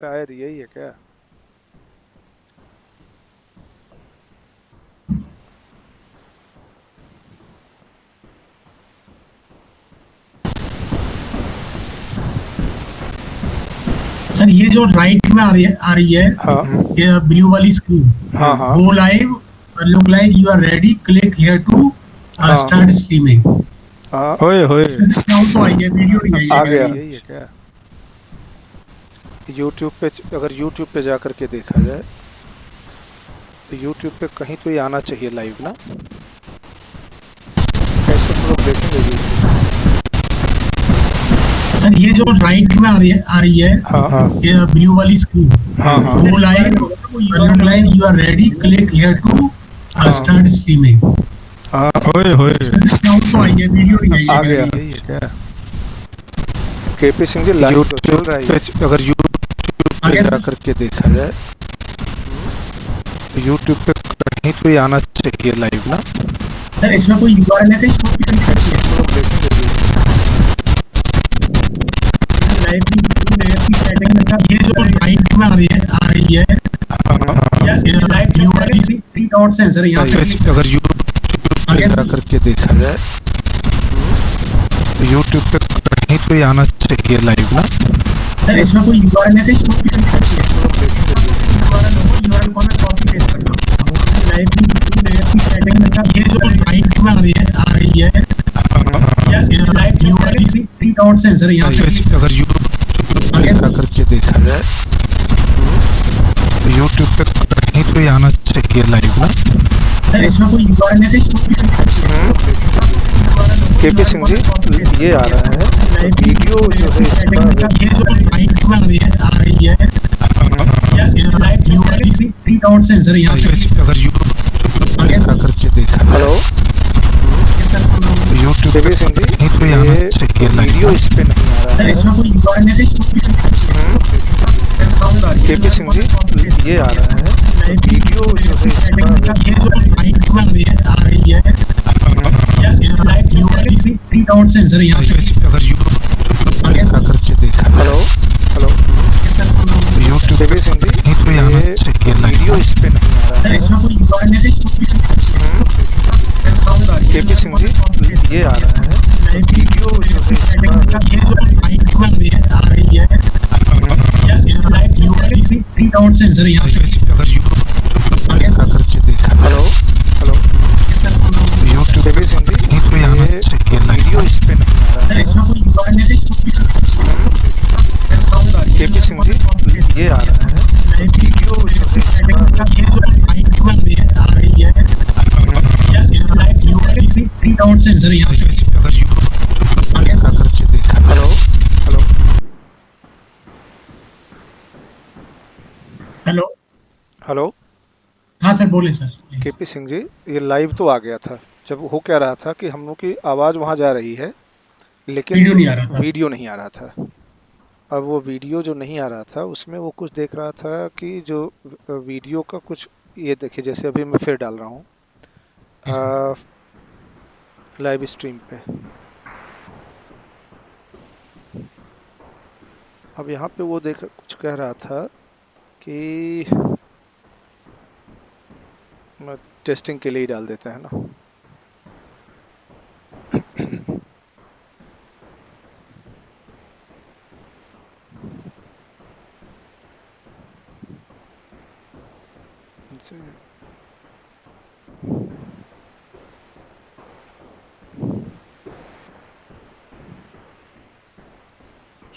शायद यही है क्या। सर ये जो राइट में आ रही है हाँ ये ब्लू वाली स्क्रीन हाँ हाँ go live look like you are ready click here to हाँ स्टार्ट स्ट्रीमिंग। हाँ होए होए साउंड तो आई है वीडियो नहीं आ आई गया। है। यही है क्या। यूट्यूब पे अगर यूट्यूब पे जा करके देखा जाए तो यूट्यूब पे कहीं तो ये आना चाहिए लाइव ना। कैसे हम लोग देखेंगे यूट्यूब। सर ये जो राइट में आ रही है हाँ हाँ ये ब्लू वाली स्क्रीन हाँ हाँ go live look like you are ready click here to start streaming. हाँ होए होए साउंड तो आई है वीडियो नहीं आ आई गया। है। यही है क्या। केपी सिंह जी लाइव तो चल रहा है। अगर यूट्यूब पे आगे जा सर करके देखा जाए तो यूट्यूब पे कहीं तो ये आना चाहिए लाइव ना। सर इसमें कोई यूआरएल है कहीं कॉपी करके कैसे हम लोग देखेंगे लाइव की स्क्रीन है की सेटिंग का ये जो राइट में आ रही है ये लाइव ब्लू वाली थ्री डॉट्स हैं सर यहाँ पे। यूट्यूब। अगर यूट्यूब पे आगे जा सर करके देखा जाए तो यूट्यूब पे कहीं तो ये आना चाहिए लाइव ना। सर इसमें कोई यूआरएल है कहीं कॉपी करके कैसे हम लोग देखेंगे यूआरएल को मैं कॉपी पेस्ट करता हूँ। लाइव की स्क्रीन है की सेटिंग का ये जो राइट में आ रही है ये लाइव ब्लू वाली थ्री डॉट्स हैं सर यहाँ पे। अगर यूट्यूब पे आगे जा सर करके देखा जाए तो यूट्यूब पे कहीं तो ये आना चाहिए लाइव ना। सर इसमें कोई यूआरएल है कहीं कॉपी करके केपी सिंह जी ये आ रहा है वीडियो जो है इसका। ये जो राइट में आ रही है ये लाइव ब्लू वाली थ्री डॉट्स हैं सर यहाँ पे। अगर यूट्यूब पे जा करके देखा हेलो यूट्यूब पे सिंह जी कहीं तो ये आना चाहिए वीडियो इस पे नहीं आ रहा सर है। इसमें कोई यूआरएल है कहीं कॉपी करके साउंड आ रही है। केपी सिंह जी ये आ रहा है वीडियो जो है इसका। ये जो राइट में आ रही है ये लाइव ब्लू वाली थ्री डॉट्स हैं सर यहाँ पे। अगर यूट्यूब पे जा करके देखा हेलो यूट्यूब पे सिंह जी कहीं तो ये आना चाहिए वीडियो इस पे नहीं आ रहा सर है। इसमें कोई यूआरएल है कहीं कॉपी करके साउंड आ रही है। केपी सिंह जी ये आ रहा है वीडियो जो है इसका। ये जो राइट में आ रही है ये लाइव ब्लू वाली थ्री डॉट्स हैं सर यहाँ पे। अगर यूट्यूब पे जा करके देखा हेलो यूट्यूब पे सिंह जी कहीं तो ये आना चाहिए वीडियो इस पे नहीं आ रहा सर है। इसमें कोई यूआरएल है कहीं कॉपी करके साउंड आ रही है। केपी सिंह जी ये आ रहा है वीडियो जो है इसका। ये जो राइट में आ रही है ये लाइव ब्लू वाली थ्री डॉट्स हैं सर यहाँ पे। अगर यूट्यूब पे जा करके देखा हेलो हेलो हेलो हाँ सर बोले sir please. KP Singh ji ये लाइव तो आ गया था। जब हो क्या रहा था कि हम लोग की आवाज़ वहाँ जा रही है लेकिन वीडियो नहीं आ रहा था। वीडियो नहीं आ रहा था। अब वो वीडियो जो नहीं आ रहा था उसमें वो कुछ देख रहा था कि जो वीडियो का कुछ ये देखिए जैसे अभी मैं फिर डाल रहा हूँ लाइव स्ट्रीम पे। अब यहाँ पे वो देख कुछ कह रहा था कि टेस्टिंग के लिए ही डाल देते हैं ना।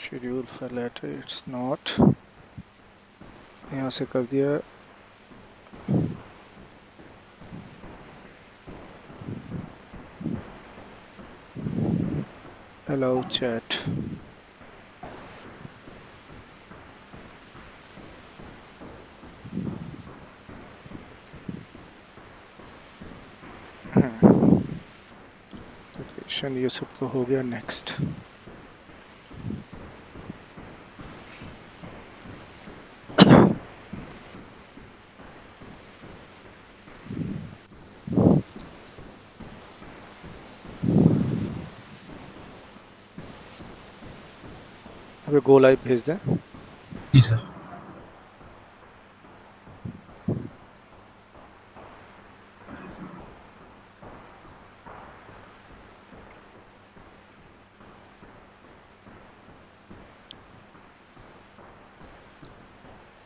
Schedule for later it's not यहाँ से कर दिया। अलाउ चैट लोकेशन ये सब तो हो गया। नेक्स्ट अभी गो लाइव भेज दें। जी sir.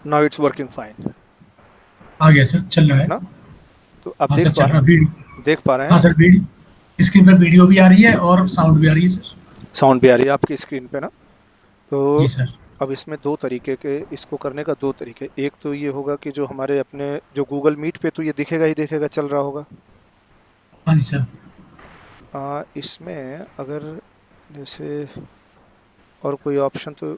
Now it's working fine, आ गया सर, चल रहा है है। ना? तो आप हाँ सर, चल रहा है देख पा रहे हाँ हैं? सर, स्क्रीन पर वीडियो भी आ रही है और साउंड भी आ रही है सर। साउंड भी आ रही है आपकी स्क्रीन पे ना? तो जी सर। अब इसमें दो तरीके के, इसको करने का दो तरीके, एक तो ये होगा कि जो हमारे अपने जो गूगल मीट पे तो ये दिखेगा ही दिखेगा, चल रहा होगा। हाँ जी सर। इसमें अगर जैसे और कोई ऑप्शन तो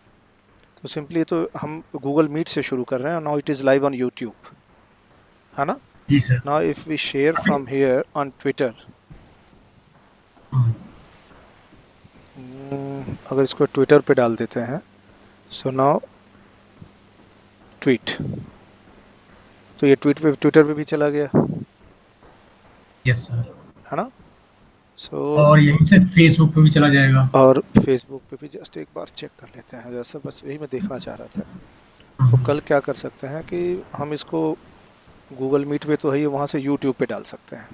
सिंपली तो हम गूगल मीट से शुरू कर रहे हैं, now it is live on YouTube, है ना? जी sir. Now if we share अभी फ्रॉम हियर ऑन ट्विटर, हाँ, अगर इसको ट्विटर पे डाल देते हैं, सो नाउ ट्वीट, तो ये ट्विटर पे भी चला गया, यस सर। है ना? सो और यहीं से फेसबुक पे भी चला जाएगा। और फेसबुक पे भी जस्ट एक बार चेक कर लेते हैं, जैसा बस यही मैं देखना चाह रहा था। तो हाँ, कल क्या कर सकते हैं कि हम इसको गूगल मीट पे तो है, ये वहाँ से यूट्यूब पे डाल सकते हैं,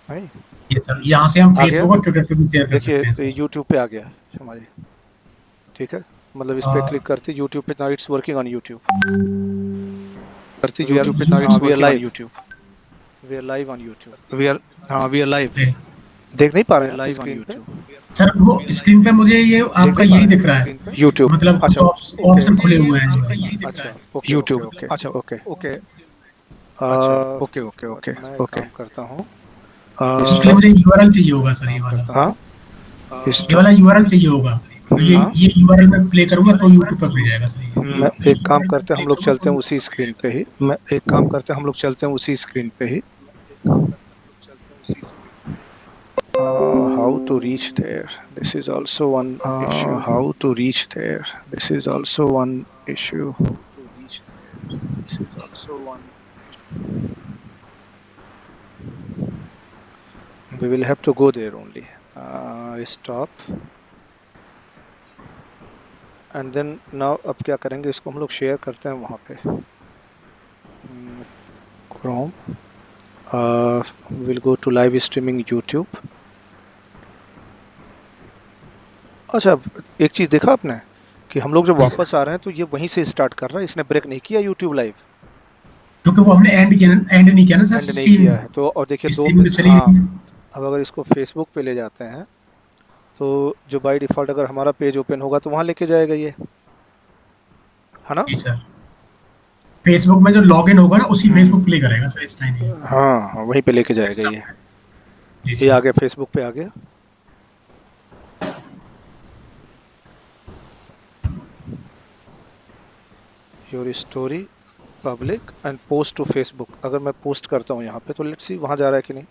है? ये सर, यहाँ से हम आ गया, फेसबुक और ट्विटर पे भी शेयर कर सकते हैं देखिए सर। यूट्यूब पे आ गया है हमारे, ठीक है? मतलब इस पे आ, क्लिक करते यूट्यूब पे, now it's working on YouTube, करते यूट्यूब पे, now YouTube it's we are working on live, YouTube. We are live on YouTube, we are, हाँ वी आर लाइव। पे देख नहीं पा रहे हैं लाइव ऑन स्क्रीन पे? सर, वो स्क्रीन पे मुझे ये देख आपका नहीं पा यही रहे दिख हैं रहा स्क्रीन पे? है। यूट्यूब, मतलब कुछ अच्छा, ओके ऑप्शन खुले हुए हैं जो है। अच्छा, ओके ओके यूट्यूब, ओके अच्छा। Okay okay. अच्छा, ओके ओके तो ओके मैं एक ओके। काम करता हूँ, उसके लिए मुझे यूआरएल चाहिए होगा सर, ये काम वाला। करता हूँ, ये वाला यूआरएल चाहिए होगा। तो हाँ ये यूआरएल में प्ले करूंगा तो यूट्यूब तक ले जाएगा सर मैं ये। एक काम करते हैं, हम लोग चलते हैं उसी स्क्रीन पे ही, मैं एक काम करते हैं, हम लोग चलते हैं उसी स्क्रीन पे ही, how to reach there, this is also one issue, how to reach there, this is also one issue, we will have to go there only, stop and then now अब क्या करेंगे, इसको हम लोग शेयर करते हैं वहाँ पे, Chrome, we'll go to live streaming YouTube। अच्छा, एक चीज़ देखा आपने कि हम लोग जब वापस आ रहे हैं तो ये वहीं से स्टार्ट कर रहा है, इसने ब्रेक नहीं किया यूट्यूब लाइव, क्योंकि वो हमने एंड नहीं किया ना सर एंड नहीं स्ट्रीम। किया है तो, और देखिए दो स्ट्रीम तो चली हाँ, गई। अब अगर इसको फेसबुक पे ले जाते हैं तो जो बाय डिफ़ॉल्ट अगर हमारा पेज ओपन होगा तो वहाँ लेके जाएगा ये, है ना? जी सर। फेसबुक में जो लॉगिन होगा ना उसी फेसबुक प्ले करेगा सर इस टाइम ये। हाँ हाँ, वहीं पे लेके जाएगा ये। जी ये सर। आ गया, फेसबुक पे आ गया, your story public and post to Facebook, अगर मैं पोस्ट करता हूँ यहाँ पे तो लेट्स सी वहाँ जा रहा है कि नहीं।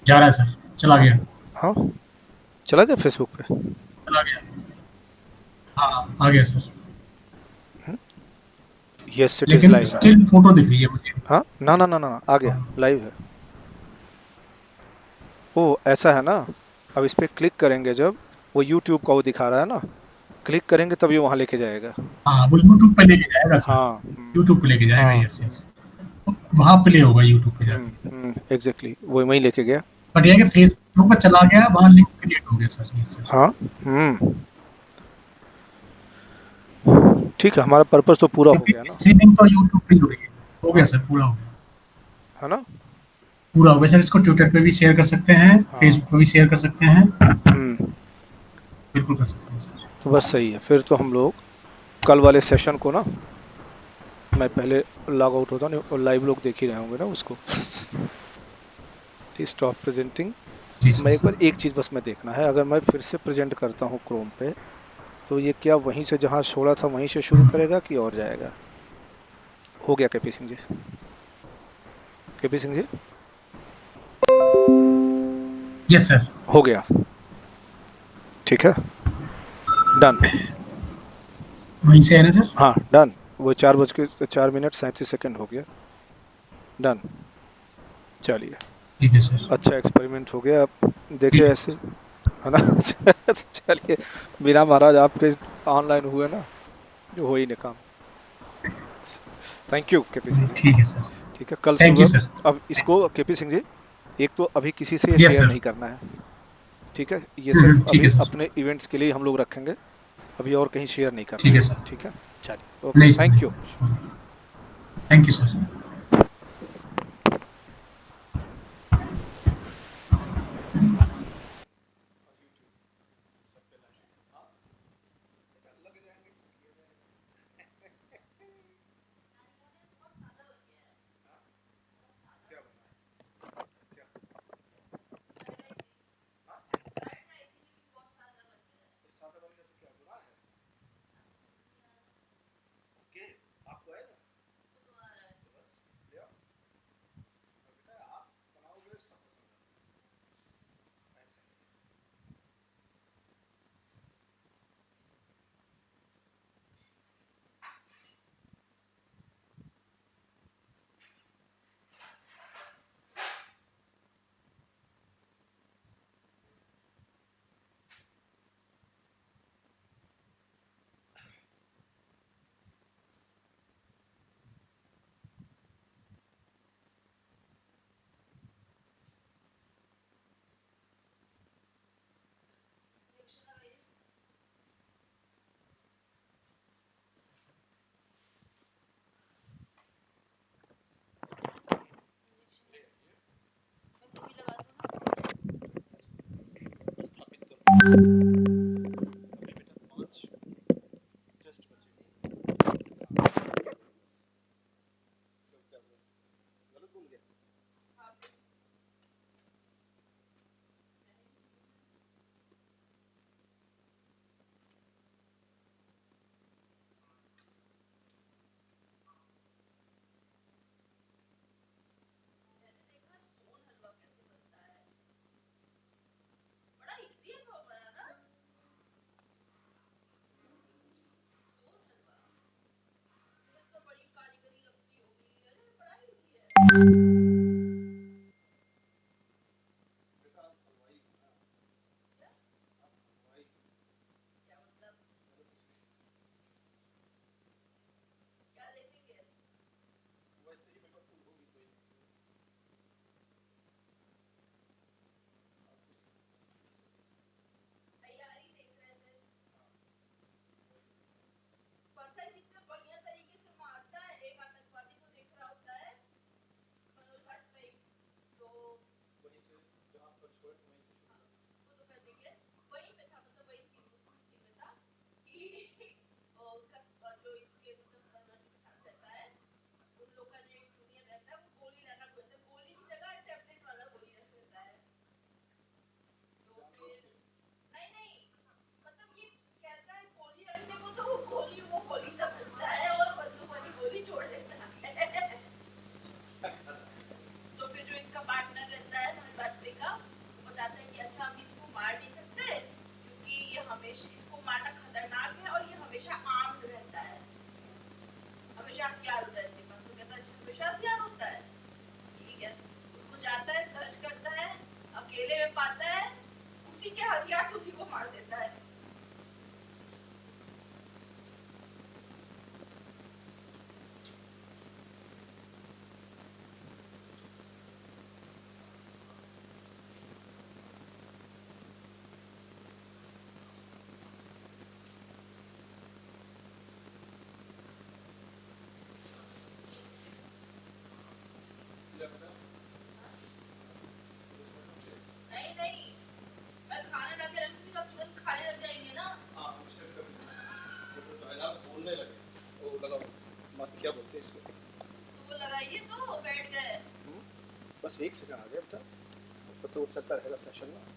जा रहा है सर, चला गया। हाँ, चला गया फेसबुक पे, चला गया। हाँ, आ गया सर। यस इट इज़ लेकिन लाइव। स्टिल फोटो दिख रही है मुझे। हाँ ना ना ना ना, आ गया, लाइव है। ओ ऐसा है ना, अब इस पर क्लिक करेंगे जब, वो यूट्यूब का वो दिखा रहा है ना, क्लिक करेंगे तब ये वहाँ लेके जाएगा। हाँ, वो यूट्यूब पे लेके जाएगा सर। हाँ यूट्यूब पे लेके जाएगा, हाँ, यस यस। वहाँ प्ले होगा यूट्यूब पे जाके। एग्जैक्टली वो वहीं लेके गया। बट ये है कि फेसबुक पर चला गया, वहाँ लिंक क्रिएट हो गया सर, यस सर। हाँ ठीक है, हमारा पर्पस तो पूरा हो गया क्योंकि ना, स्ट्रीमिंग तो यूट्यूब पे ही हो रही है। हो गया सर, पूरा हो गया। है ना? पूरा हो गया सर। इसको ट्विटर पे भी शेयर कर सकते हैं, हाँ फेसबुक पे भी शेयर कर सकते हैं। हम्म, बिल्कुल कर सकते हैं सर। तो बस सही है, फिर तो हम लोग कल वाले सेशन को ना, मैं पहले लॉग आउट होता नहीं और लाइव लोग देख ही रहे होंगे ना उसको। स्टॉप प्रेजेंटिंग, जी मैं एक सर। बार एक चीज़ बस मैं देखना है, अगर मैं फिर से प्रेजेंट करता हूँ क्रोम पे तो ये क्या वहीं से जहाँ छोड़ा था वहीं से शुरू करेगा कि और जाएगा? हो गया KP Singh ji, KP Singh ji yes sir. हो गया, ठीक है, डन। वहीं से है ना सर? हाँ डन, वो 4:04 हो गया, डन। चलिए, ठीक है सर। अच्छा एक्सपेरिमेंट हो गया, आप देखिए ऐसे, है ना? चलिए, बिना महाराज आपके ऑनलाइन हुए ना, जो हो ही नहीं काम। Thank you KP Singh ji. ठीक है सर। ठीक है, कल थैंक यू सुबह सर। अब इसको केपी सिंह जी एक तो अभी किसी से ये यस शेयर सर। नहीं करना है, ठीक है? ये सिर्फ ठीक है अभी सर। अपने इवेंट्स के लिए हम लोग रखेंगे, अभी और कहीं शेयर नहीं करना ठीक है है, सर। ठीक है? चलिए, ओके, नहीं thank you. Sir. Thank you sir. बस एक सेकंड आ गया बेटा, तो चलता रहेगा सेशन में।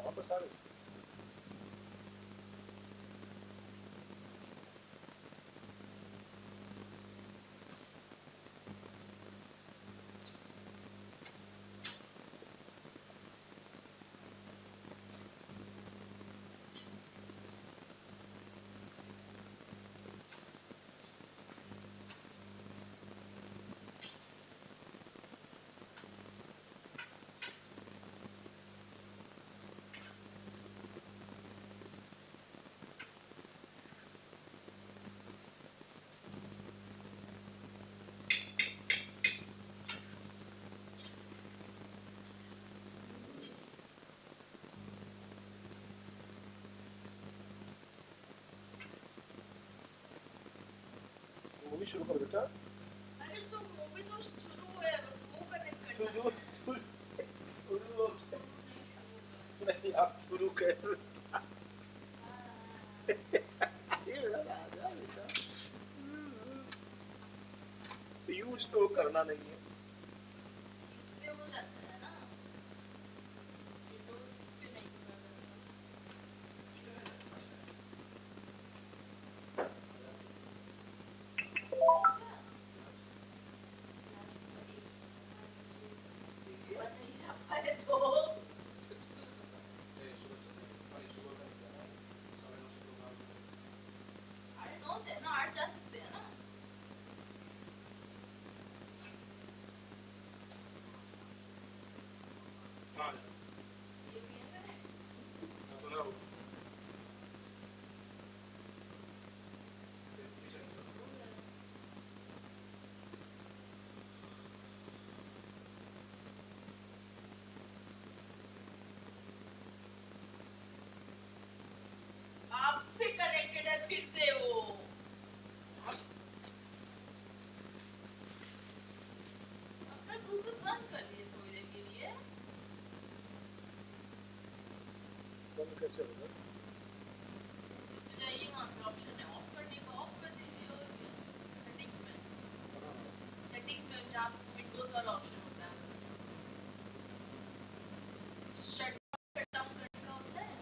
वापस आ गई। मूवी शुरू कर बेटा। अरे तो मूवी तो शुरू है, बस वो कनेक्ट करना शुरू शुरू शुरू नहीं, आप शुरू कर। ये मेरा राजा बेटा, यूज तो करना नहीं है। इसलिए हो जाता है ना, ये तो उसके नहीं करना। में कैसे होगा? तो जाइए वहाँ पे ऑप्शन है ऑफ करने का, ऑफ कर दीजिए और सेटिंग्स में, सेटिंग्स में जहाँ विंडोज वाला ऑप्शन होता है शट डाउन करने का होता है।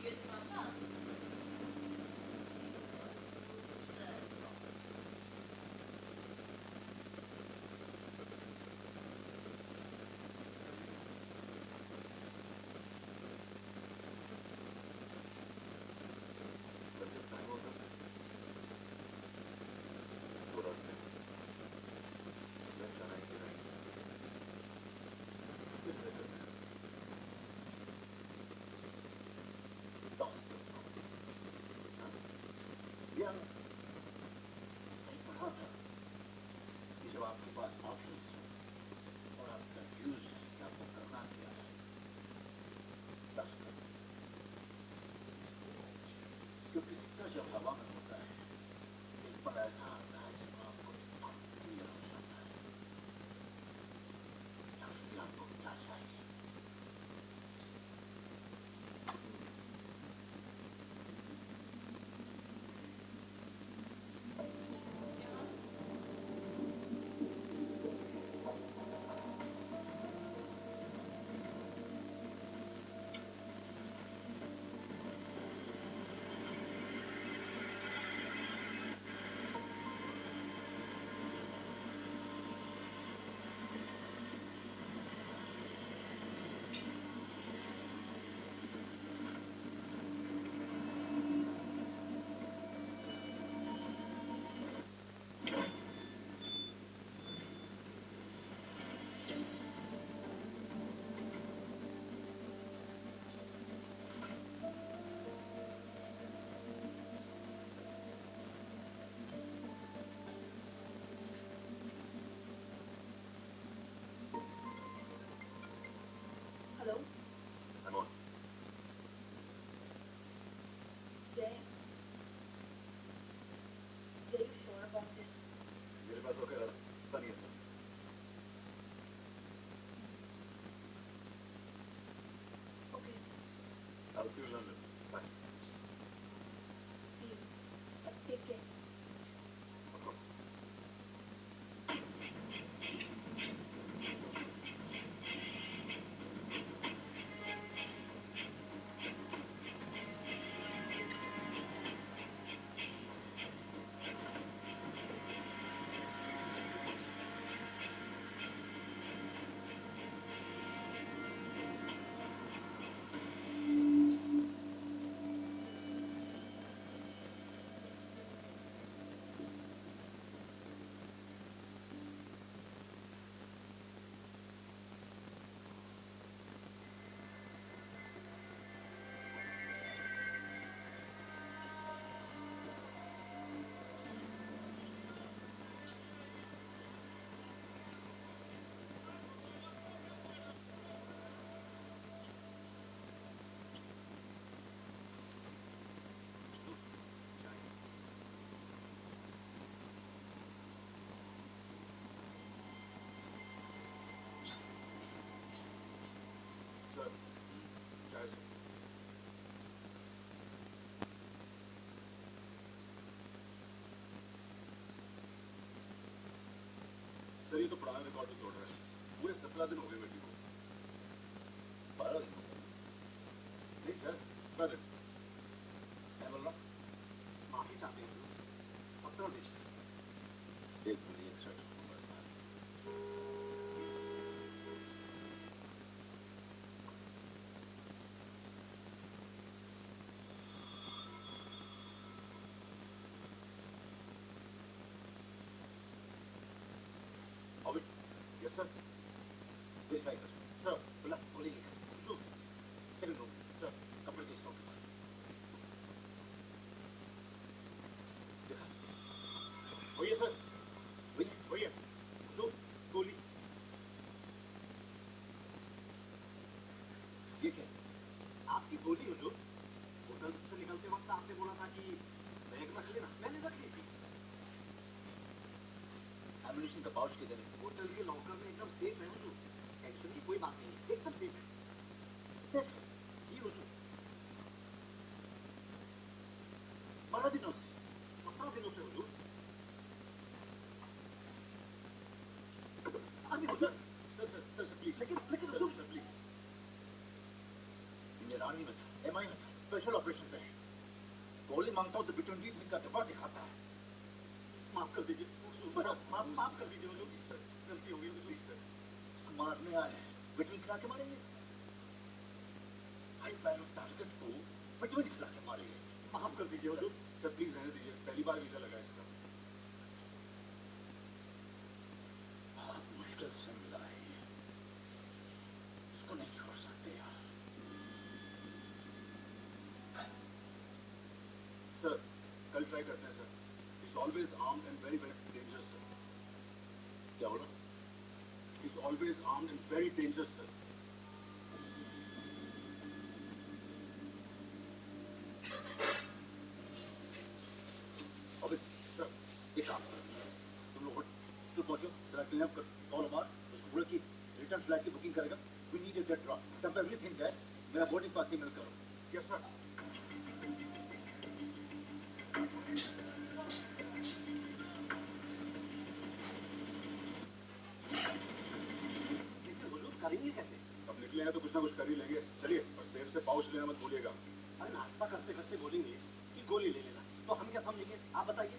ये दिमाग जब आपके पास ऑप्शंस और आप कंफ्यूज हैं कि आपको करना क्या है, बस करो। क्योंकि जितना जब हवा में होता है एक पल ऐसा आता है जब आपको क्लियर हो जाता है कि आपको क्या चाहिए। हेलो जय, जय यू श्योर अबाउट दिस? मेरे पास होकर सनी है sir. Okay I'll see you in London. Bye. See you, take care. Of course. Sir, चाय से। सर ये तो पुराना रिकॉर्ड भी तोड़ रहा है। पूरे 17 दिन हो गए बेटी को। 12 दिन हो गए। नहीं सर, 17 दिन। क्या बोल रहा? माफी चाहते हैं 17 दिन। एक मिनट एक्स्ट्रा छोड़ूंगा सर। अभी यस सर। वेरीफाई कर सर। बोला बोलिए सर। Second room sir. कपड़े के एम्यूनिशन का पाउच किधर है? होटल के लॉकर में एकदम सेफ है हुजूर। टेंशन की कोई बात नहीं है, एकदम सेफ है। सेफ है जी हुजूर। 12 दिनों से, 17 दिनों से हुजूर। अभी हुजूर सर प्लीज, लेकिन हुजूर सर प्लीज, निगरानी में था, एमआई में था, स्पेशल ऑपरेशन पे है। गोली मांगता हूँ तो बिटून जी सिंह का डब्बा दिखाता है। माफ कर दीजिए माफ कर दीजिए हुजूर। सर गलती हो गई हुजूर। सर इसको मारने आए हैं, विटामिन खिला के मारेंगे। हाई वैल्यू टारगेट को विटामिन खिला के मारेंगे। माफ कर दीजिए हुजूर। सर प्लीज रहने दीजिए, पहली बार वीजा लगा इसका। बहुत मुश्किल से मिला है ये, इसको नहीं छोड़ सकते यार। सर कल ट्राई करते हैं sir. He's always armed and very dangerous, sir. क्या बोला? He's always armed and very dangerous, sir. अबे सर एक काम करो, तुम लोग होटल पहुंचो, जरा क्लीन अप कर, कॉल हमार उसको बोलो कि रिटर्न फ्लाइट की बुकिंग करेगा। We need a jet drop. Dump everything there. मेरा बोर्डिंग पास ईमेल करो। Yes sir. करेंगे कैसे? अब निकले हैं तो कुछ ना कुछ कर ही लेंगे। चलिए, और सेफ से पाउच लेना मत भूलिएगा। अरे नाश्ता करते करते बोलेंगे कि गोली ले लेना, तो हम क्या समझेंगे? आप बताइए।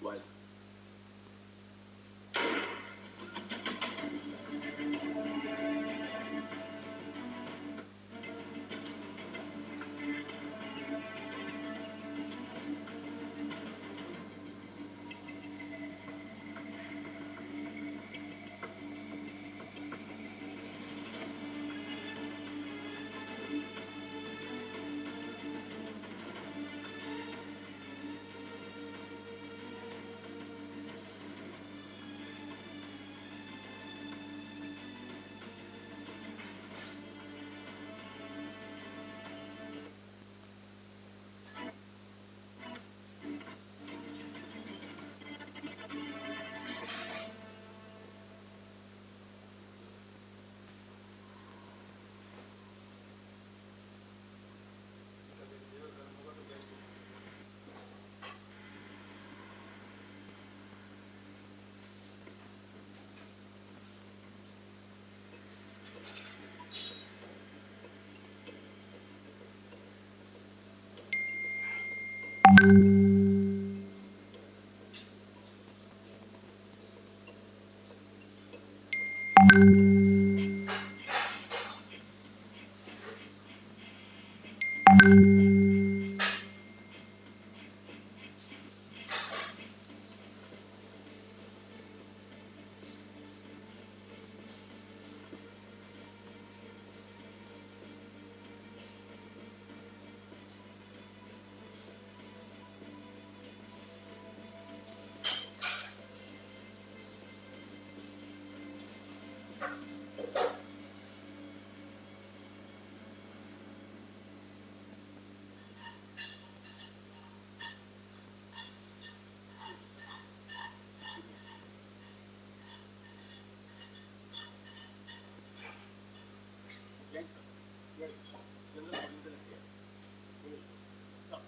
Well. Yes, sir. Yes. General audience is here. Yes. Stop.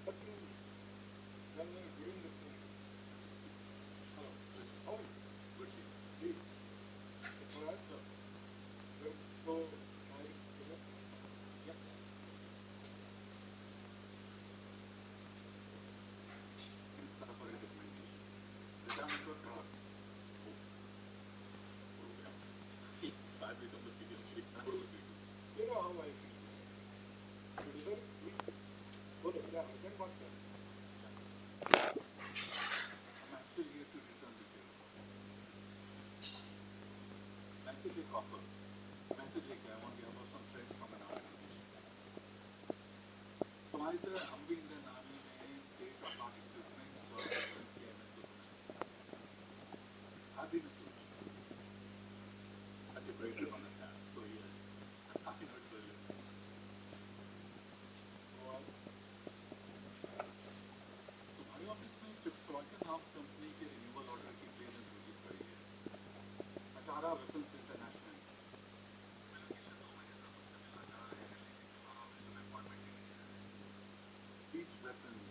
But when you're doing this thing, hello. How are you? Good. See, it's all right, sir. Good. So, yeah. For a documentation. The time is for fraud. I become the biggest trick. You know how I feel. So, is that Bolo, yeah, I can watch that. I'm actually here to return this year. Message a offer. Message a I want to have some friends from an organization. So either हम भी Indian army में state और not equipments और defence के MS I've been a soldier. I can break it on the tab. So yes, I know it's a little. तुम्हारी office में 6th company के renewal order की क्लियरेंस रिलीज करी है 18 वेपन्स इंटरनेशनल एलोकेशन 2 महीने से मुझसे मिलना चाह रहे हैं लेकिन तुम्हारा ऑफिस में अपॉइंटमेंट ही नहीं है these weapons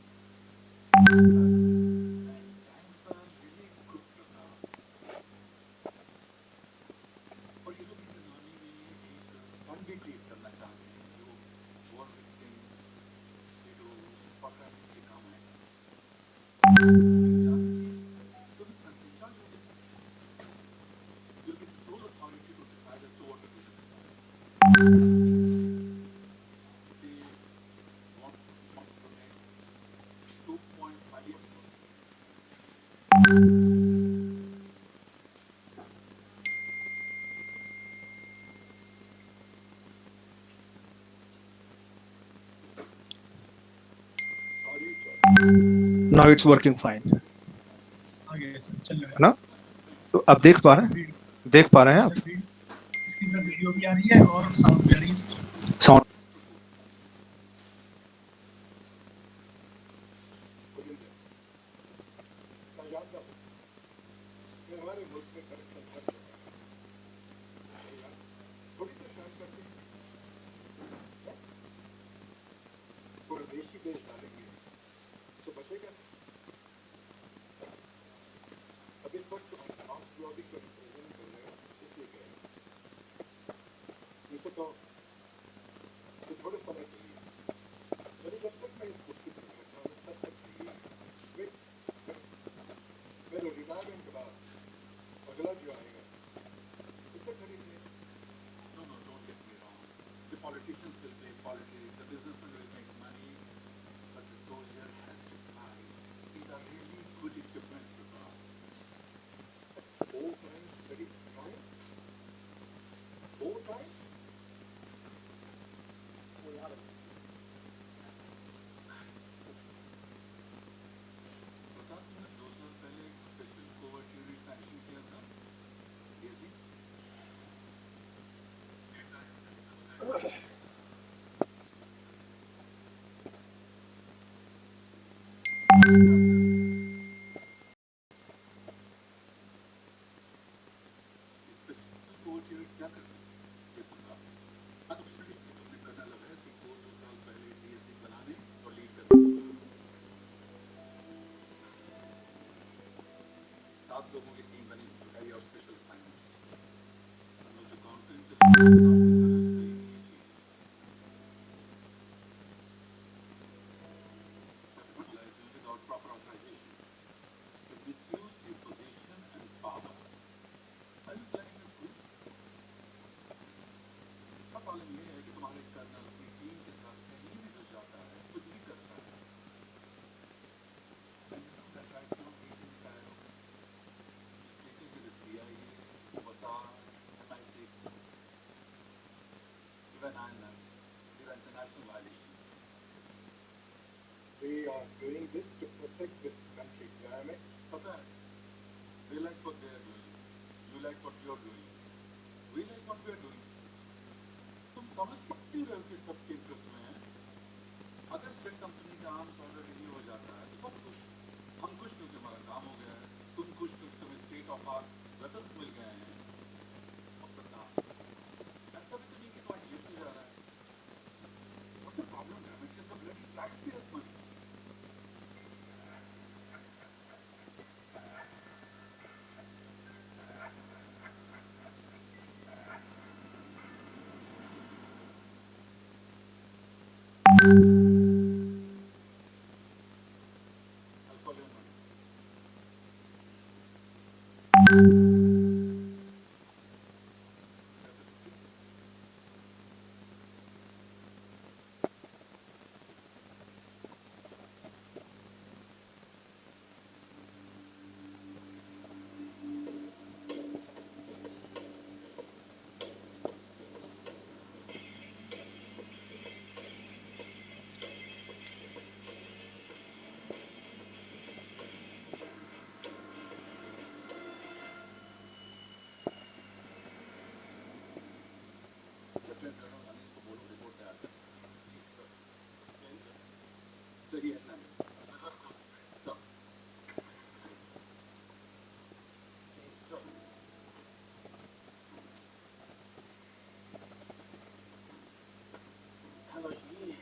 and tanks are really good और ये लोग इंडियन आर्मी में एक फन भी क्रिएट करना चाहते हैं जो वॉर विक्टिम्स विडोज ऑर्फन्स के काम आएगा So this country in charge of it. You'll get the sole authority to decide as to what to do with this money. They want to donate 2.5 years. Sorry, now it's working fine, आगे sir चल रहा है ना? तो अब है। देख पा रहे हैं आप सर स्क्रीन पर वीडियो भी आ रही है और साउंड भी आ रही है। साउंड? हमारे मुल्क में करप्शन हर जगह है थोड़ी तो शान करते हैं पूरा देश ही देश डालेंगे तो बचेगा अब इस वक्त ऑक्स लॉबी को रिप्रेजेंट कर रहे हैं इसलिए कह रहे हैं तो थोड़े समय के लिए मेरे जब तक मैं इस कुर्सी पर बैठा हूँ तब तक के लिए मेरे रिटायरमेंट के बाद अगला जो आएगा उससे खरीदने No, don't get me wrong. The politicians will play politics, the businessman will make money, but the soldier has to fight. These are really good equipments to pass. Four times very fine? Four times? बता तुमने 2 साल पहले एक special covert unit action किया था Easy. Opportunity क्या करना है ये बता। हाँ तो स्टडीज की तुमने करना लगा है सीखो 2 साल पहले पीएचडी बनाने और लीड करने 7 लोगों की टीम बनी है और स्पेशल असाइनमेंट्स हम लोग जो कंटेंट आपकी तरह सही नहीं है चीज without proper authorization to misuse your position and power. Are you planning this group? इसका पालन ये है कि तुम्हारे कर्नल अपनी टीम के साथ कहीं भी घुस जाता है कुछ भी करता है and you know that right now he's in Cairo. He's speaking with the CIA, VUCA, MI6, even INM. These are international violations. We are doing this to protect this country. Damn it. पता है they like what they are doing, you like what you are doing, we like what we are doing. तुम समझ क्यों रहे हो कि सबके interest में है? अगर स्टेट कंपनी का आर्म्स ऑर्डर रिन्यू हो जाता है तो सब खुश, हम खुश क्योंकि हमारा काम हो गया है, तुम खुश क्योंकि तुम्हें स्टेट ऑफ आर्ट वेपन्स मिल गए हैं और प्रताप ऐसा भी तो नहीं कि तुम्हारी जेब से जा रहा है। What's the problem? Damn it, just the bloody taxpayers' money. I'll call you on Monday. Lieutenant colonel Anees को बोलो रिपोर्ट तैयार कर। सर ही yes ma'am sir sir hello जी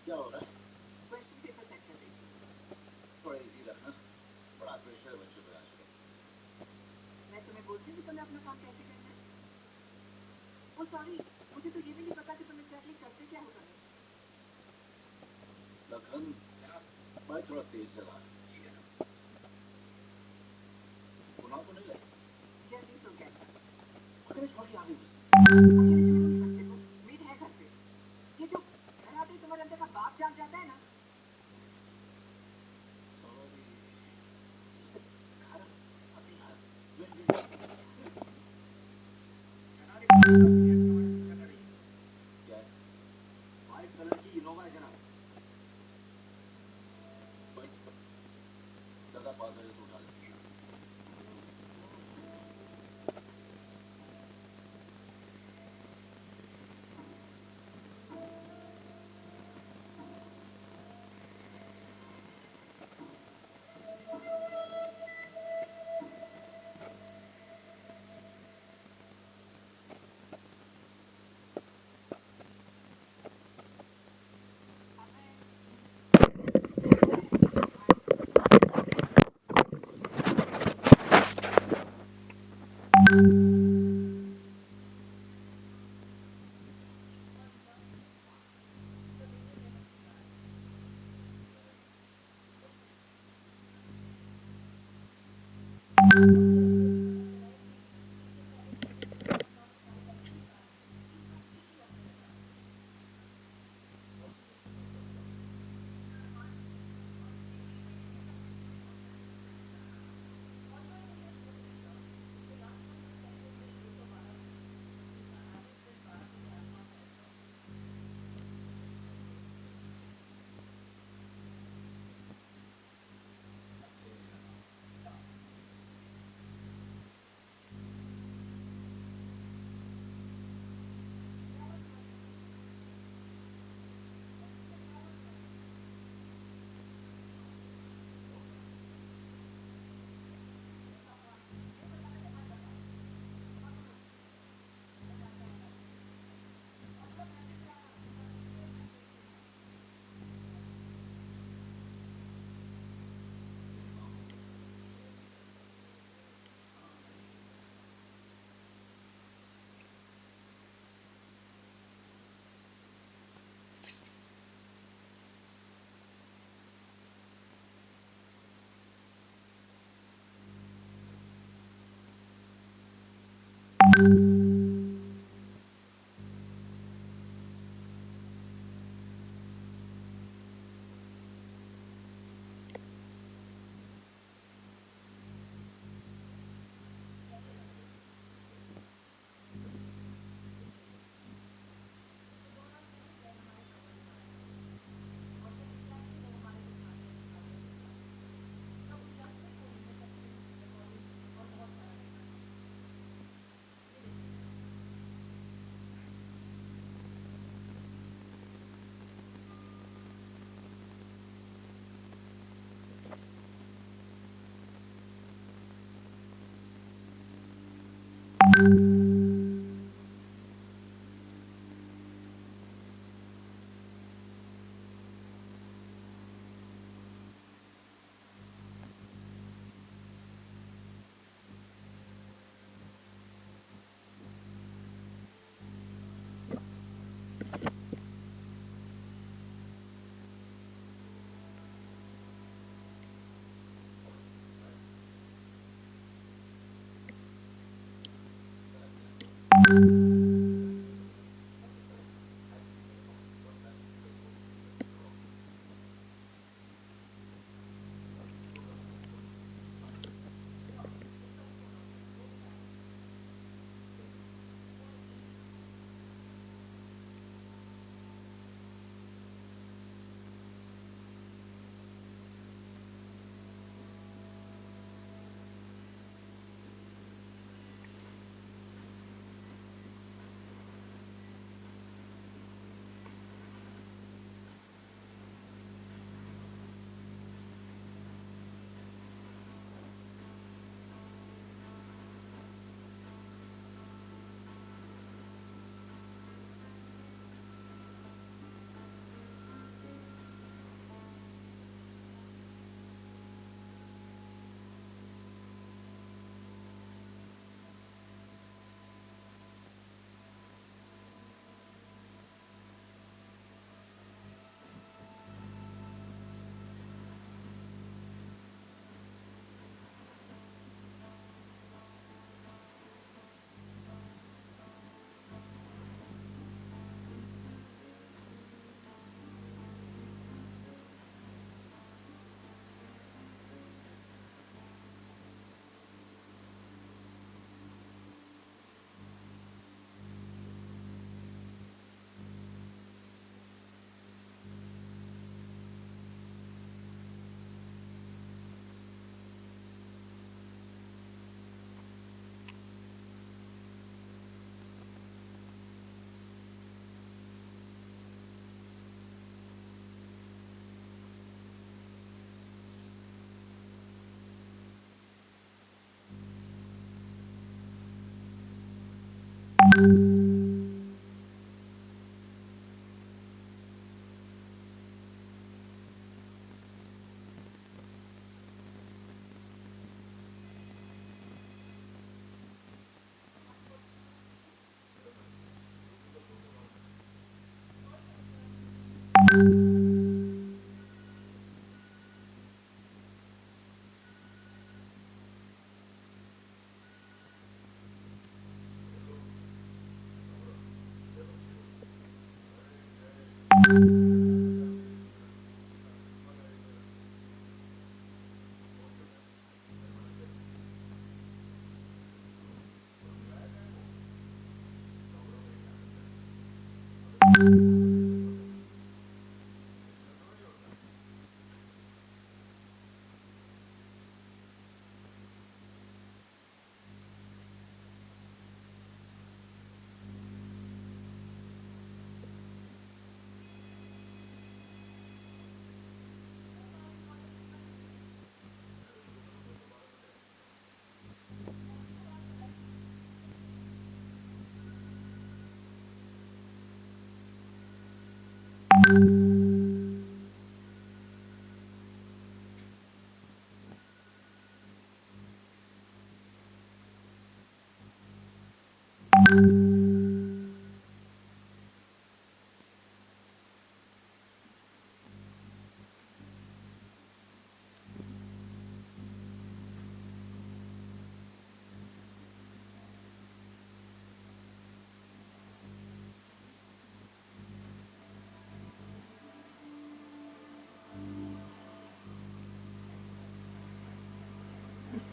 क्या हो रहा है? क्वेश्चन पेपर सेट कर रही थी। थोड़ा इजी रखना, बड़ा प्रेशर है बच्चों पे आजकल। मैं तुम्हें बोलती हूँ कि तुम्हें अपना काम कैसे करना है। ओ सॉरी, मुझे तो ये भी नहीं पता कि तुम एग्जैक्टली करते क्या हो तुम्हें। लखन भाई थोड़ा तेज चला ठीक है ना, गुनाह तो नहीं लगे जल्दी सो गया था। अगर छोड़ के आगे घुस अकेले छोड़ूंगी बच्चे को, मेड है घर पे। ये जो घर आते ही तुम्हारे अंदर का बाप जाग जाता है ना। सॉरी घर अभी घर वेट क्या है? व्हाइट कलर की इनोवा है जनाब। ज्यादा पास है तो उठा ले।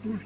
बीके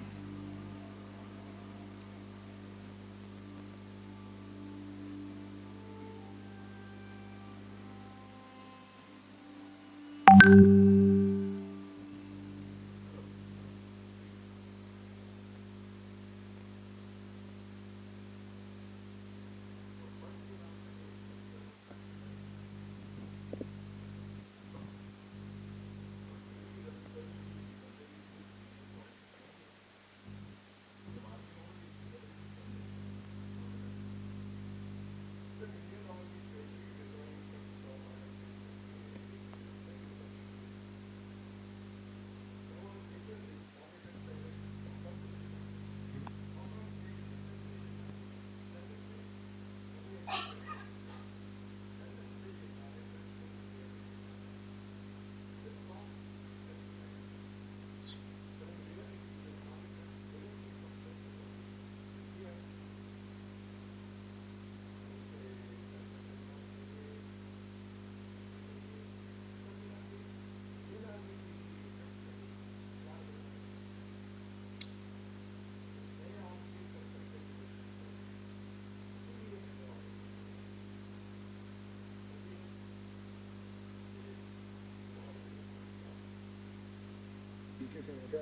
सिंह है क्या?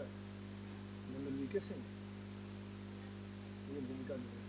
मतलब बीके सिंह, ये भूमिका में है।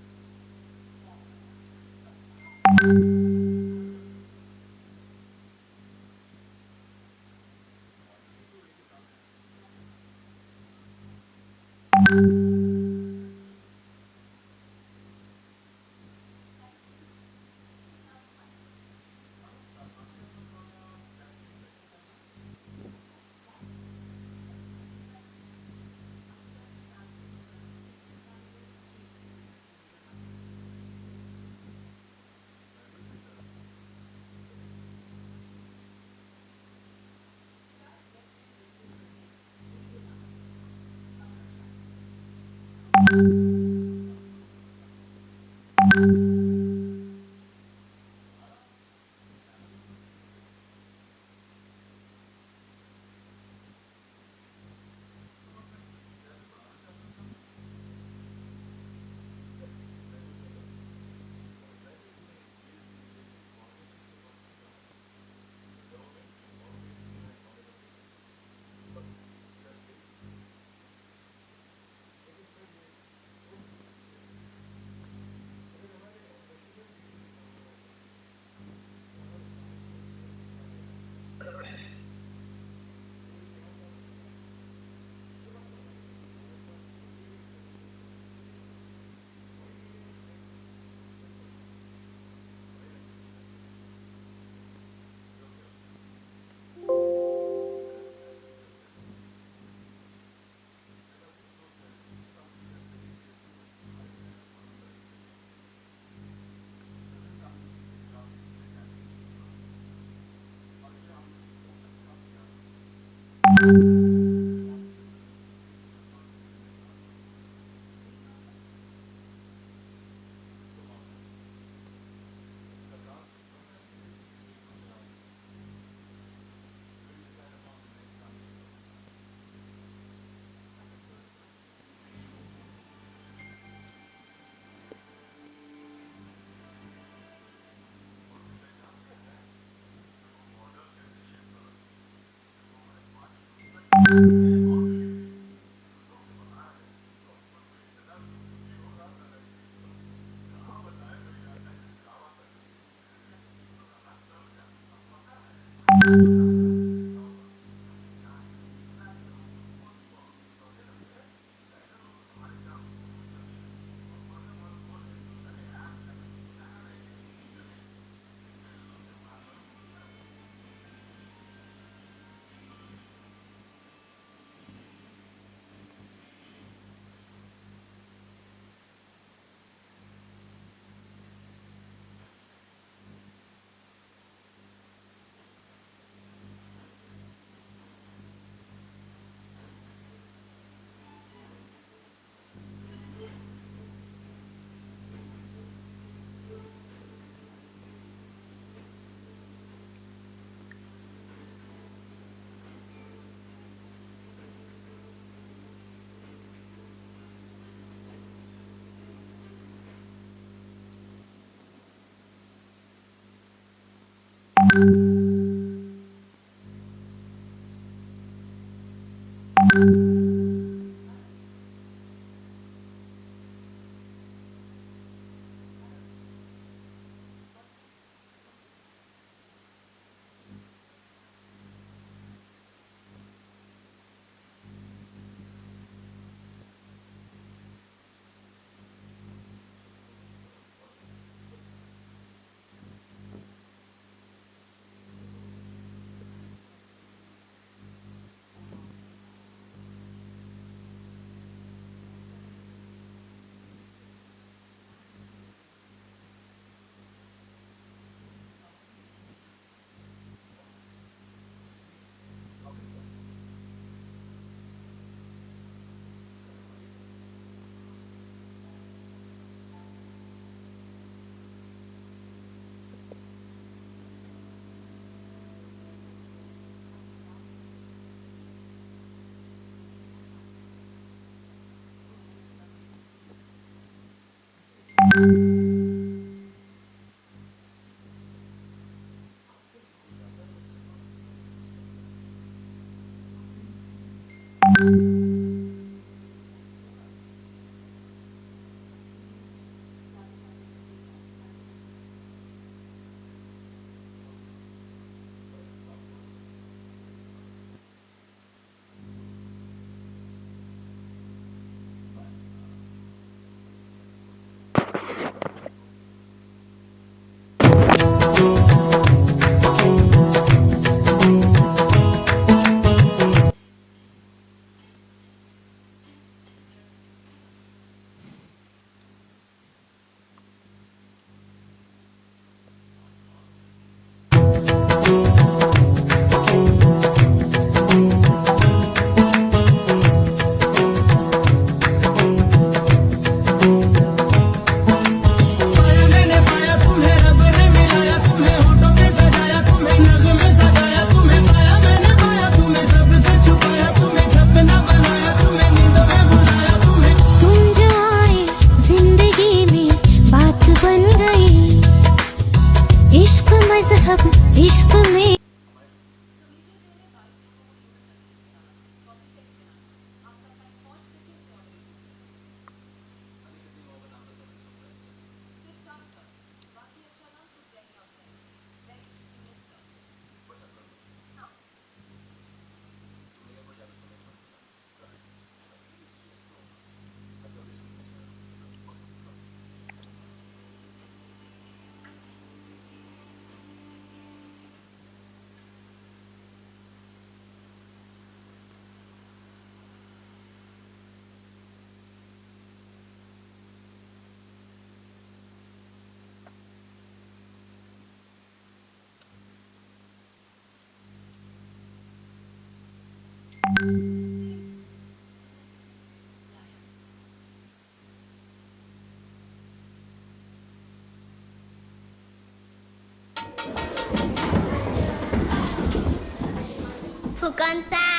Bukan sad.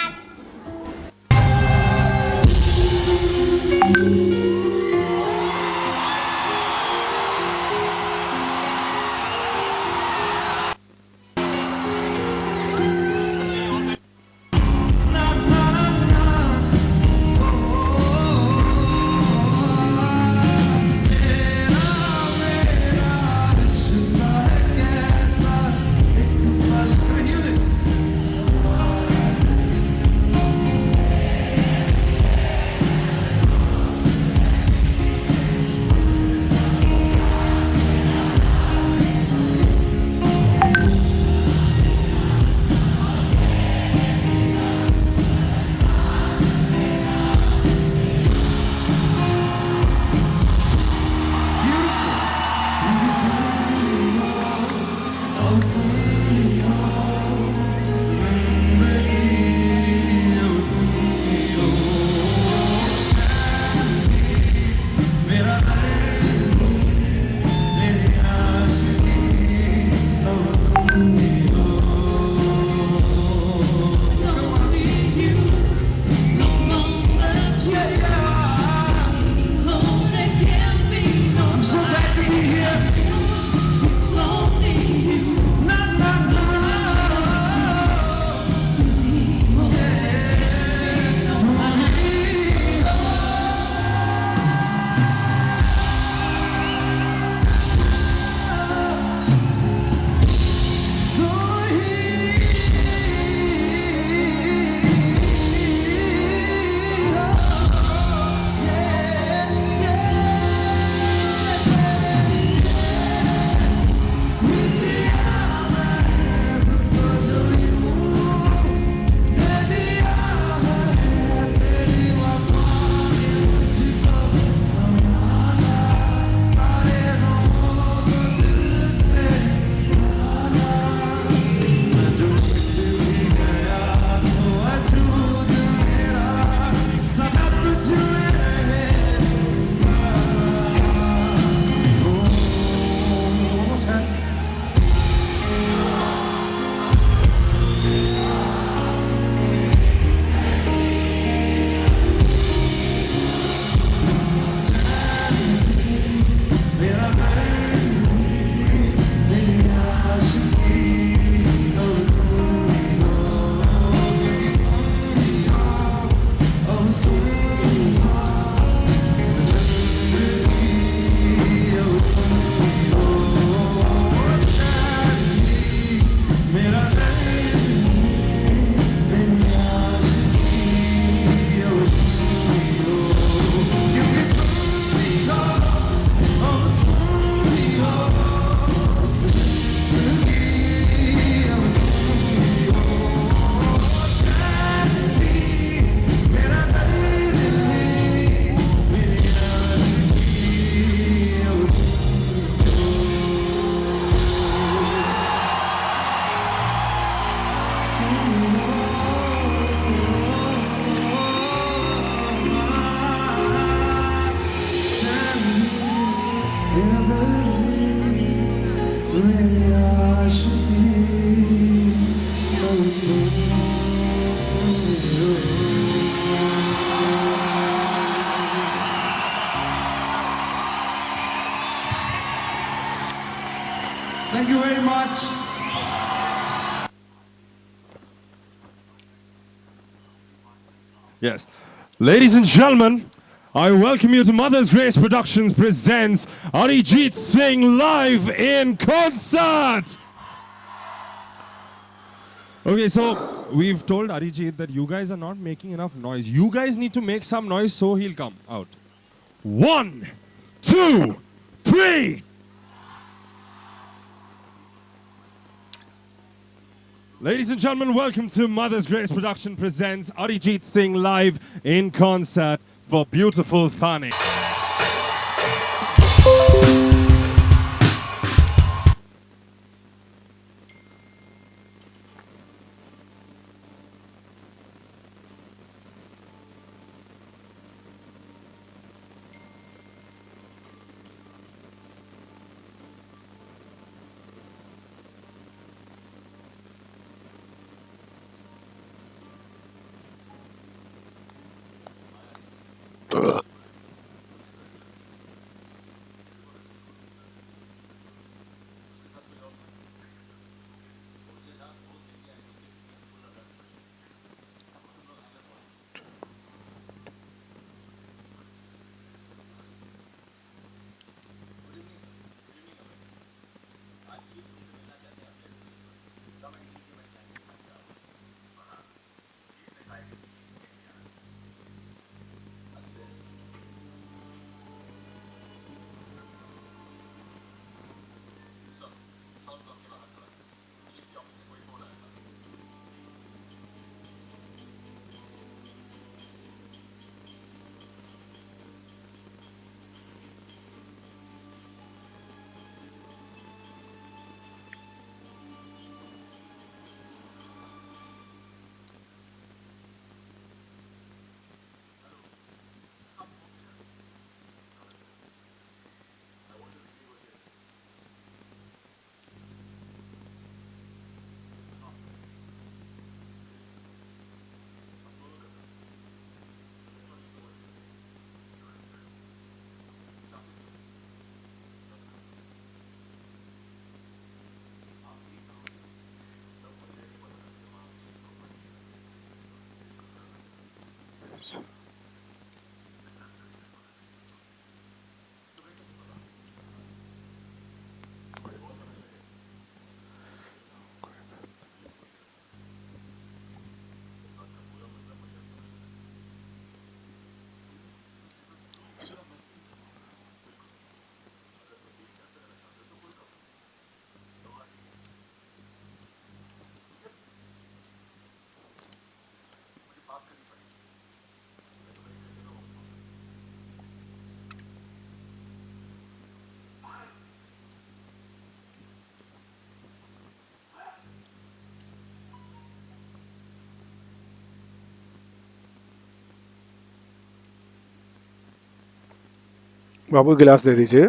मेरी आशिकी Thank you very much. Yes. Ladies and gentlemen, I welcome you to Mother's Grace Productions presents Arijit Singh live in concert. Okay, so we've told Arijit that you guys are not making enough noise. You guys need to make some noise so he'll come out. 1, 2, 3. Ladies and gentlemen, welcome to Mother's Grace Production presents Arijit Singh live in concert for Beautiful Thane. बाबू गिलास दे दीजिए.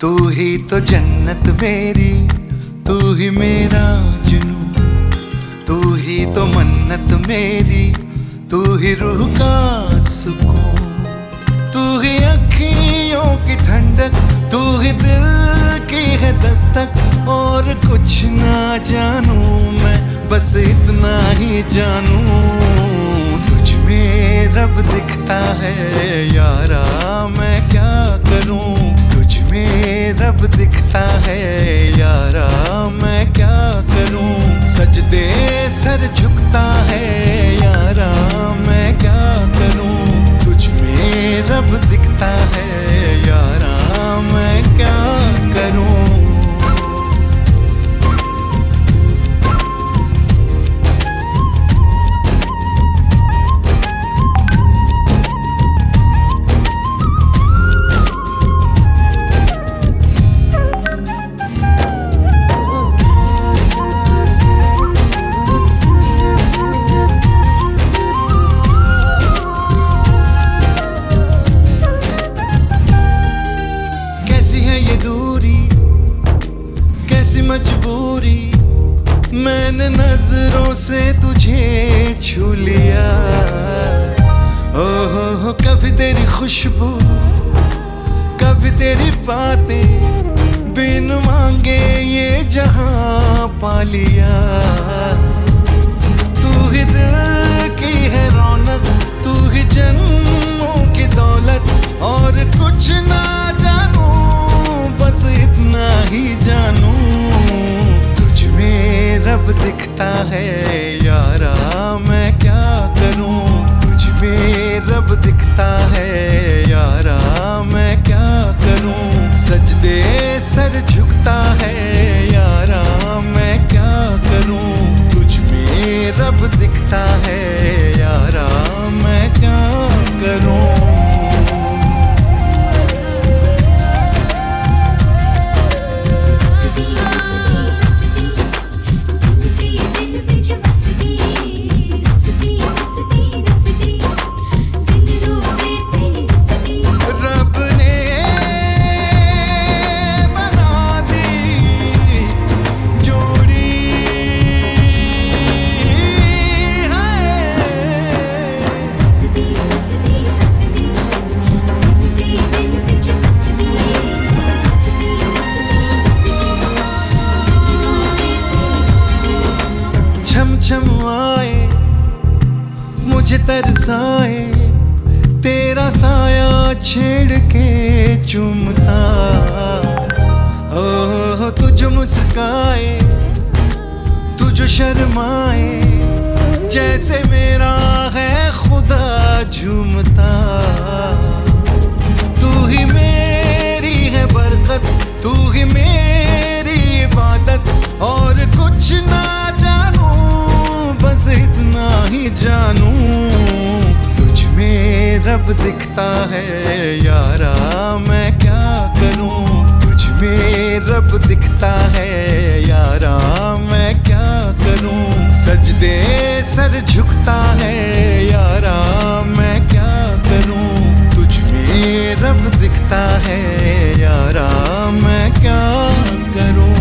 तू ही तो जन्नत मेरी, तू ही मेरा जुनून, तू ही तो मन्नत मेरी, तू ही रूह का सुकून, तू ही अखियों की ठंडक, तू ही दिल की है दस्तक। और कुछ ना जानू मैं, बस इतना ही जानू, तुझ में रब दिखता है यारा, मैं क्या करूं। तुझ में रब दिखता है यारा, मैं क्या करूं। सजदे सर झुकता है यारा, मैं क्या करूं। तुझ में रब दिखता है यारा, मैं क्या करूं। मजबूरी, मैंने नजरों से तुझे छू लिया। ओहो कभी तेरी खुशबू, कभी तेरी बातें, बिन मांगे ये जहां पा लिया। तू ही दिल की है रौनक, तू ही जन्मों की दौलत। और कुछ ना जानू, बस इतना ही जानू, तुझ में रब दिखता है यारा, मैं क्या करूं। तुझ में रब दिखता है यारा, मैं क्या करूं। सजदे सर झुकता है यारा, मैं क्या करूं। तुझ में रब दिखता है यारा, मैं क्या करूं। छम आए मुझे तरसाए, तेरा साया छेड़ के चूमता। ओह तुझ मुस्काए, तुझ शर्माए, जैसे मेरा है खुदा झूमता। तू ही मेरी है बरकत, तू ही मेरी इबादत। और कुछ ना जानू, बस इतना ही जानू, तुझ में रब दिखता है यारा, मैं क्या करूं। तुझ में रब दिखता है यारा, मैं क्या करूं। सजदे सर झुकता है यारा, मैं क्या करूं। तुझ में रब दिखता है यारा, मैं क्या करूं।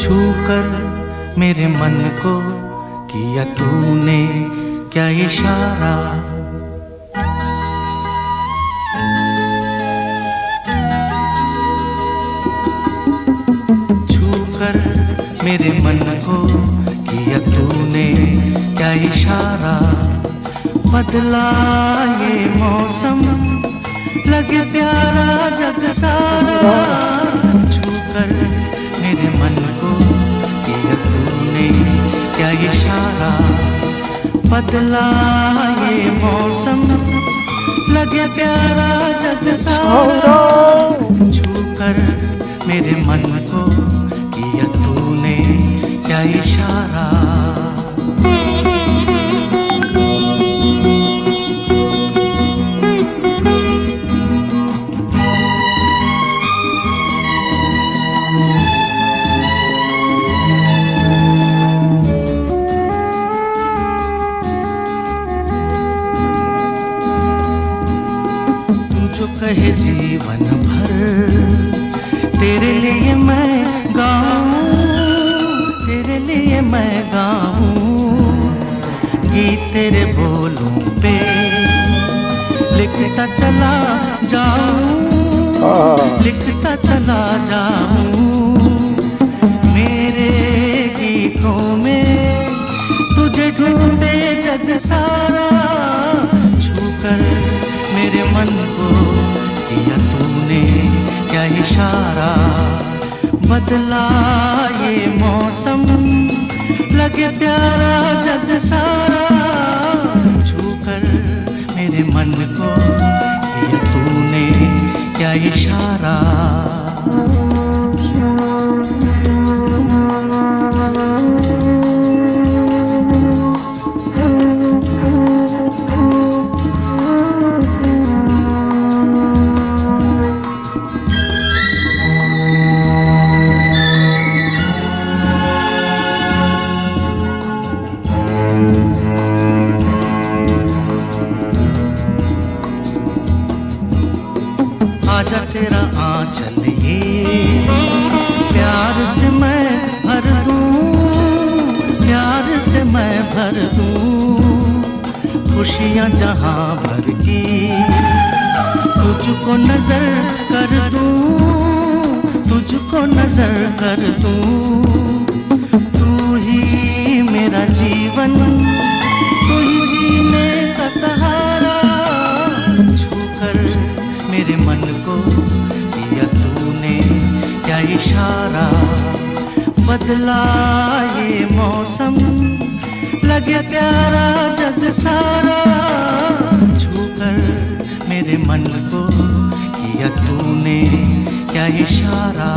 छूकर मेरे मन को किया तूने क्या इशारा, छूकर मेरे मन को किया तूने क्या इशारा, बदला ये मौसम लगे प्यारा जग सारा, छूकर मेरे मन को किया तूने क्या इशारा, बदला ये मौसम लगे प्यारा जग सारा, छूकर मेरे मन को किया तूने क्या इशारा। जो कहे जीवन भर तेरे लिए मैं गाऊं, तेरे लिए मैं गाऊं, गीत तेरे बोलों पे लिखता चला जाऊं, लिखता चला जाऊं, मेरे गीतों में तुझे ढूंढे जग सारा, छूकर मेरे मन को किया तूने क्या इशारा, बदला ये मौसम लगे प्यारा जग सारा, छूकर मेरे मन को किया तूने क्या इशारा। आजा तेरा आंचल ये प्यार से मैं भर दूं, प्यार से मैं भर दूं, खुशियाँ जहाँ भर की तुझको नजर कर दूं, तुझको नजर कर दूं, तू ही मेरा जीवन, तू ही जीने का सहारा, छूकर मेरे मन को किया तूने क्या इशारा, बदला ये मौसम लगे प्यारा जग सारा, छूकर मेरे मन को किया तूने क्या इशारा।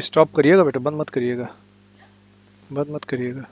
स्टॉप करिएगा बेटा, बंद मत करिएगा, बंद मत करिएगा।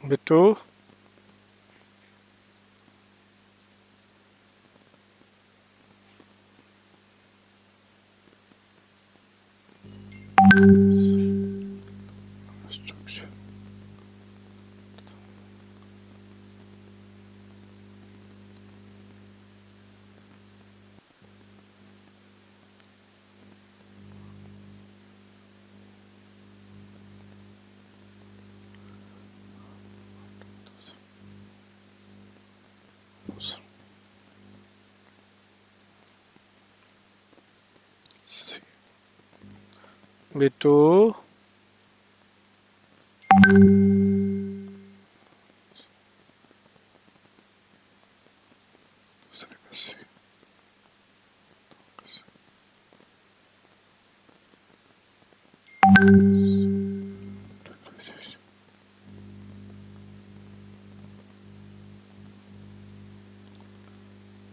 बिट्टू बिट्टू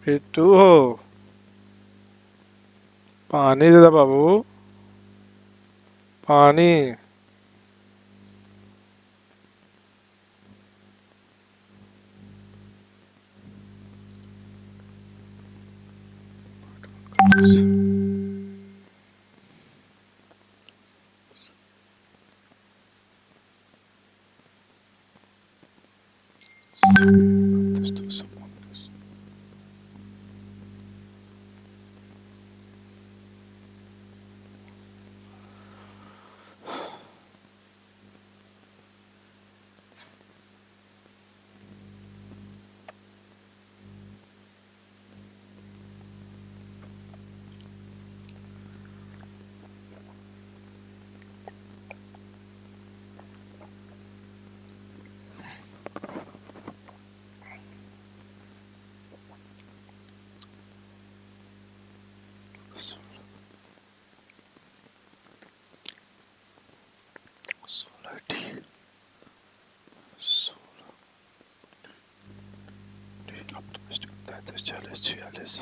बिट्टू हो पानी दे दो बाबू पानी चालीस छियालीस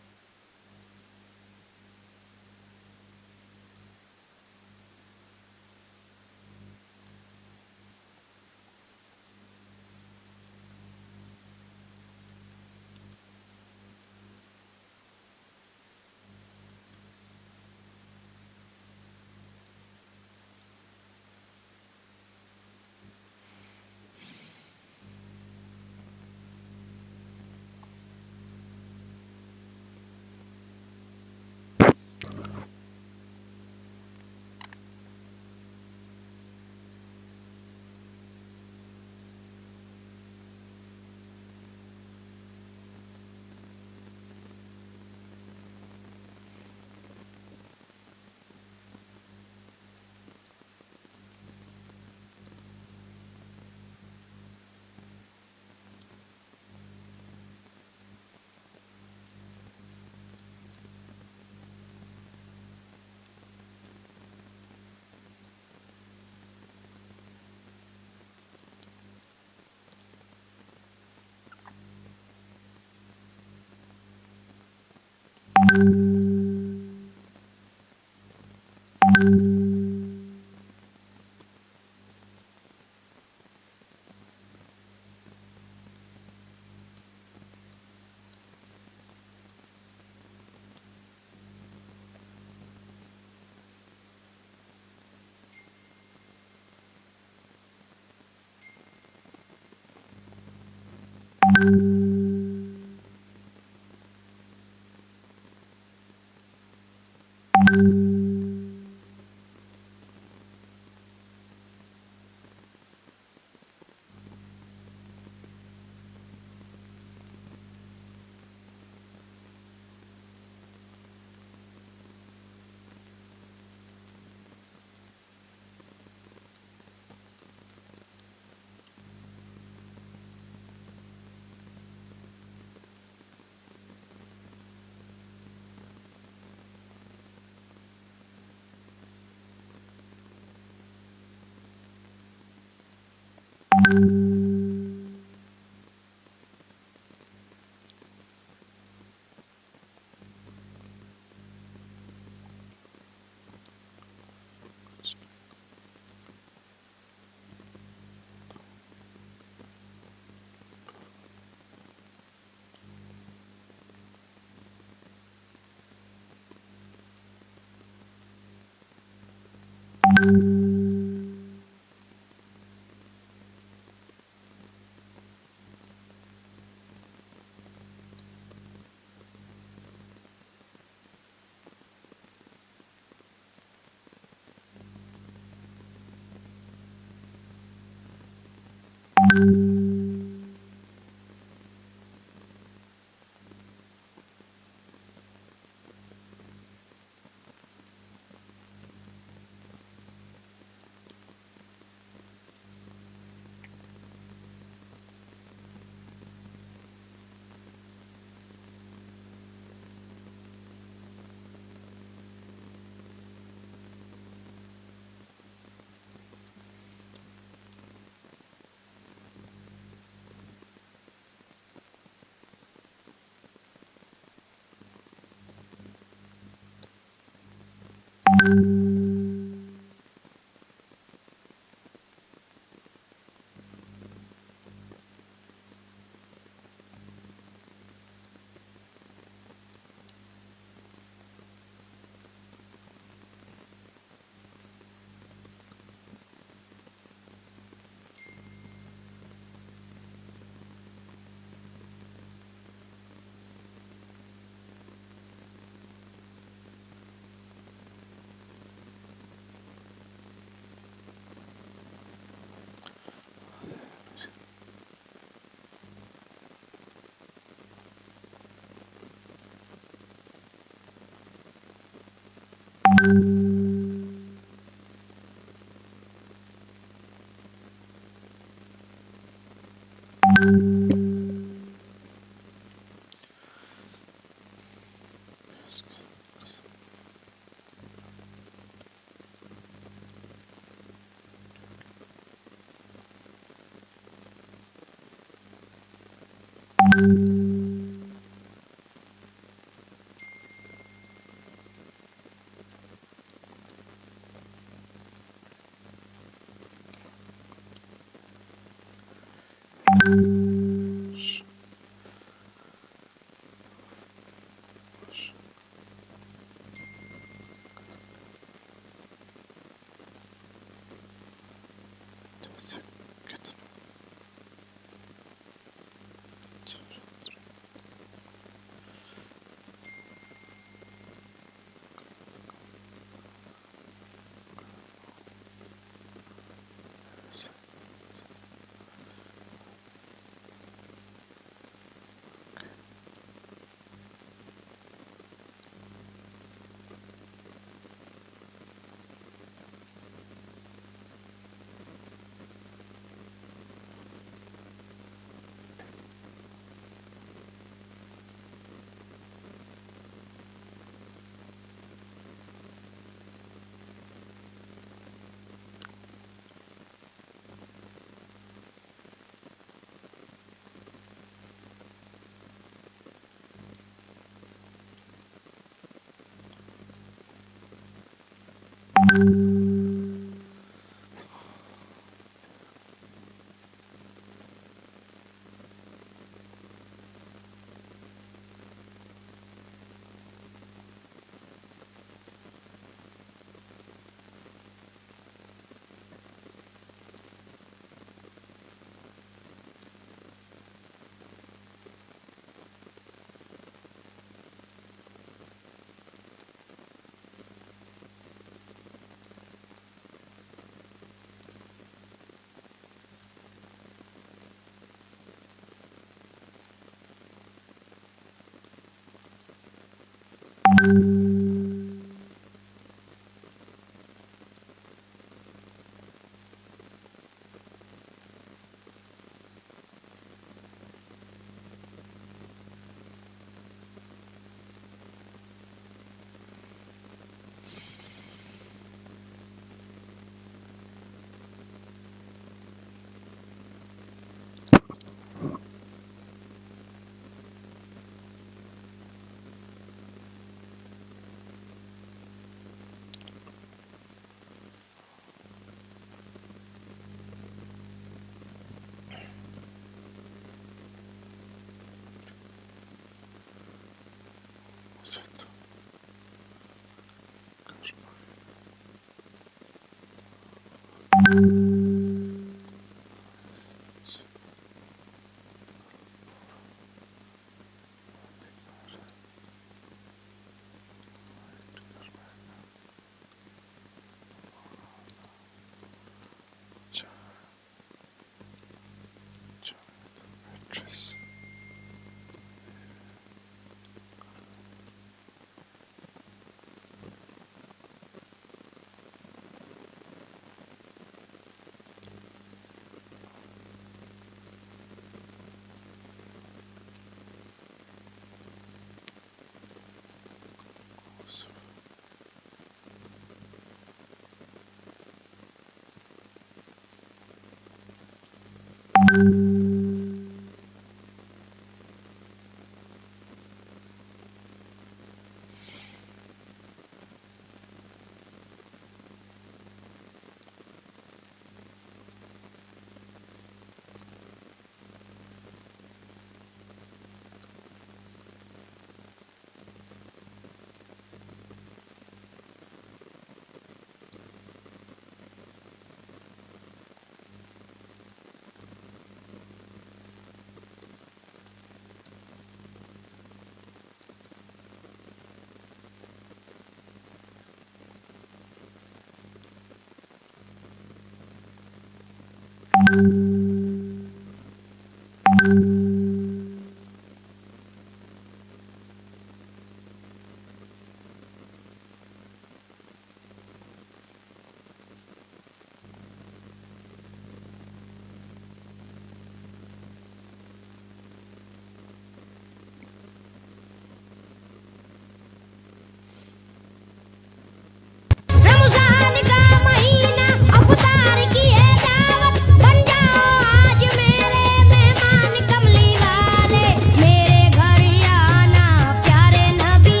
रमजान का महीना अफ्तार की है दावत बन जाओ आज मेरे मेहमान कमली वाले मेरे घर आना प्यारे नबी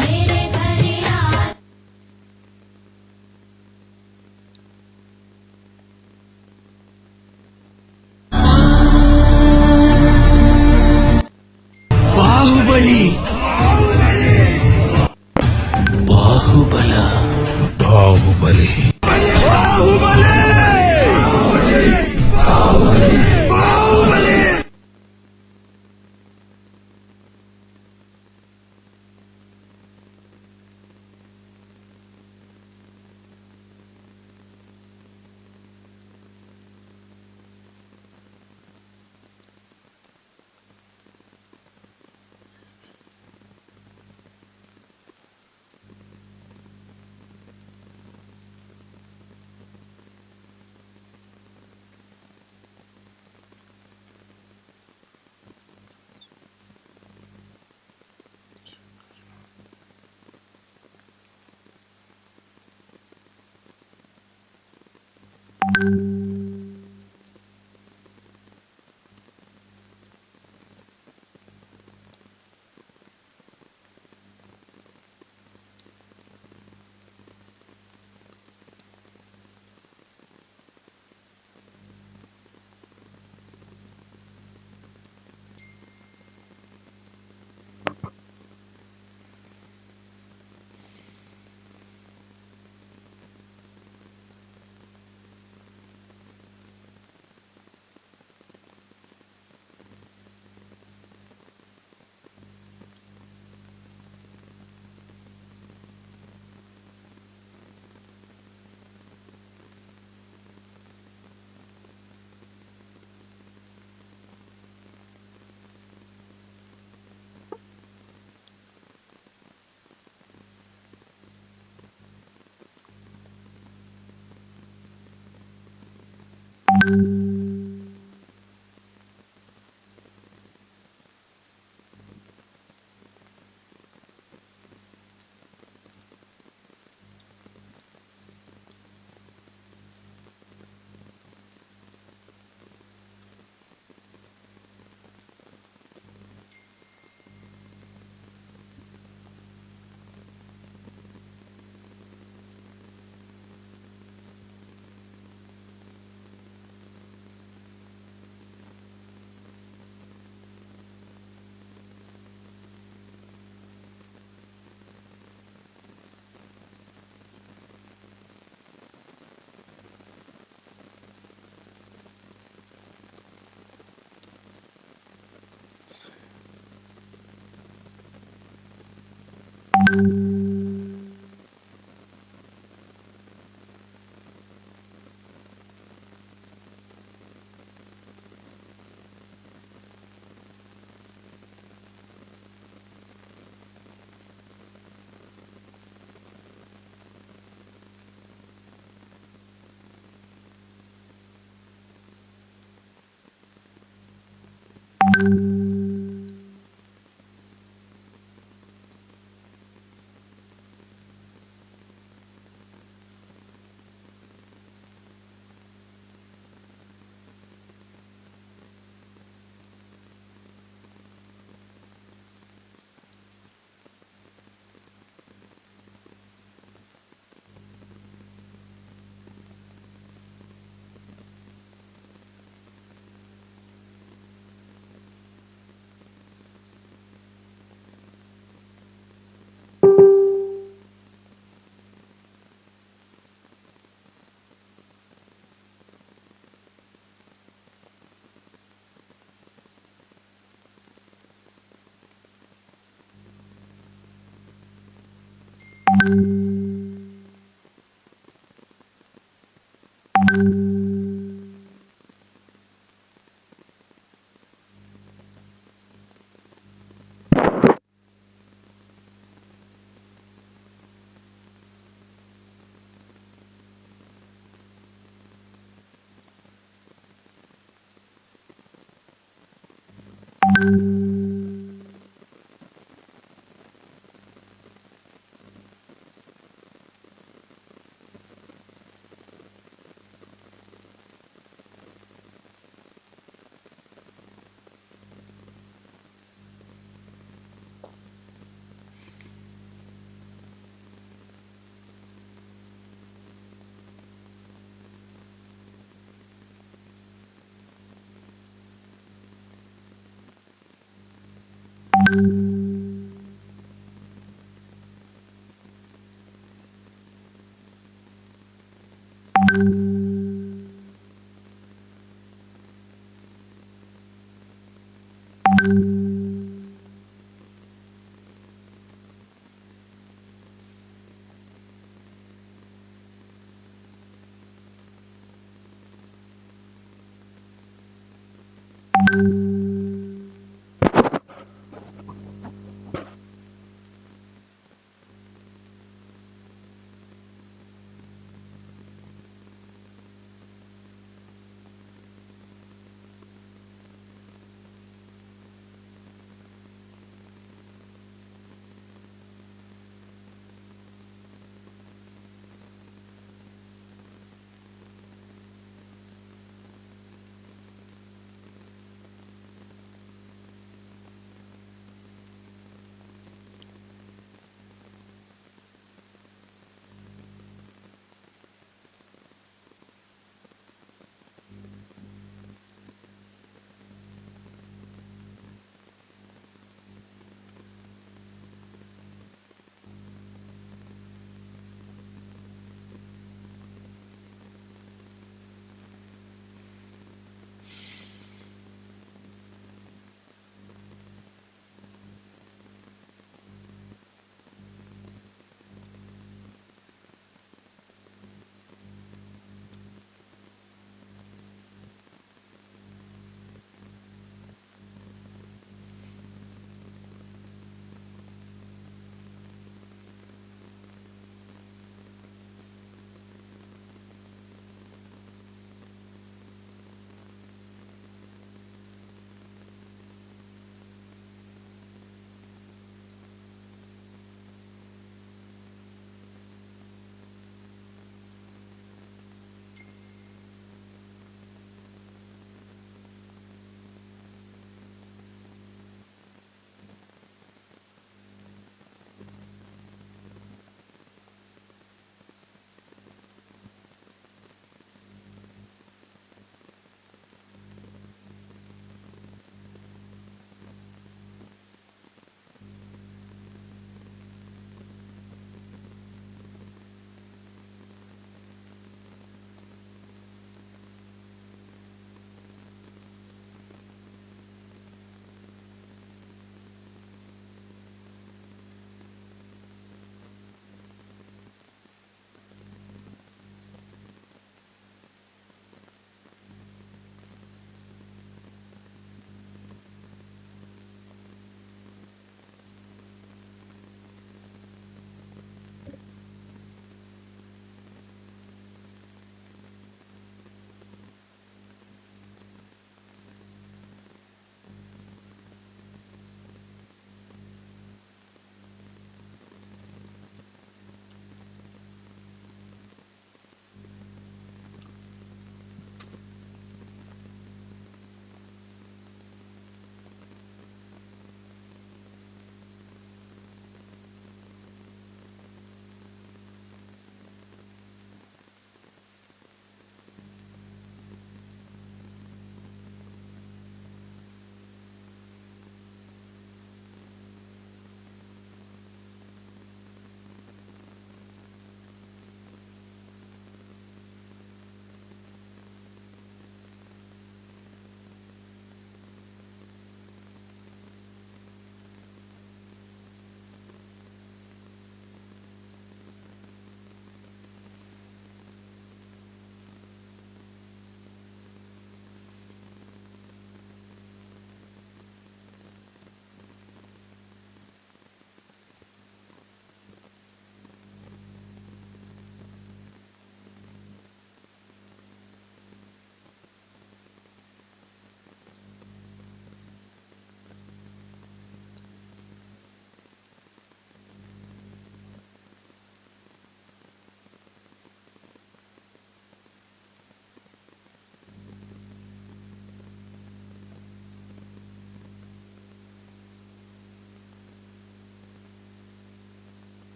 मेरे घर आना Baahubali बाहुबला Baahubali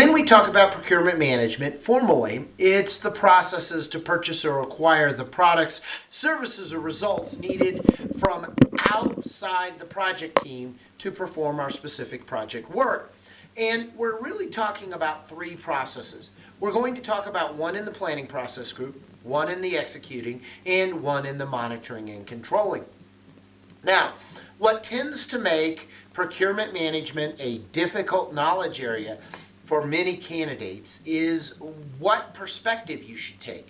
When we talk about procurement management, formally, it's the processes to purchase or acquire the products, services, or results needed from outside the project team to perform our specific project work. And we're really talking about three processes. We're going to talk about one in the planning process group, one in the executing, and one in the monitoring and controlling. Now, what tends to make procurement management a difficult knowledge area for many candidates is what perspective you should take.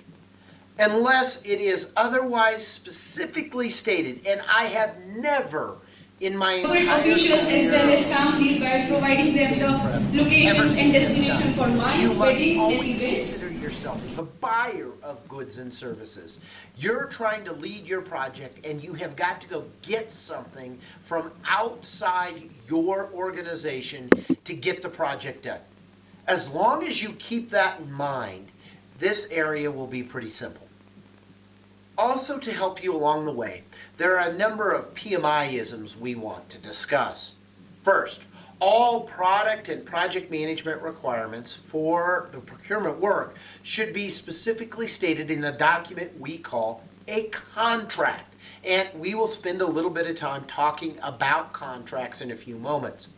Unless it is otherwise specifically stated, and I have never in my entire officials as well as career families by providing them the locations and destination for MICE, you must weddings and always events. consider yourself the buyer of goods and services. You're trying to lead your project and you have got to go get something from outside your organization to get the project done. As long as you keep that in mind, this area will be pretty simple. Also, to help you along the way, there are a number of PMI-isms we want to discuss. First, all product and project management requirements for the procurement work should be specifically stated in a document we call a contract. And we will spend a little bit of time talking about contracts in a few moments.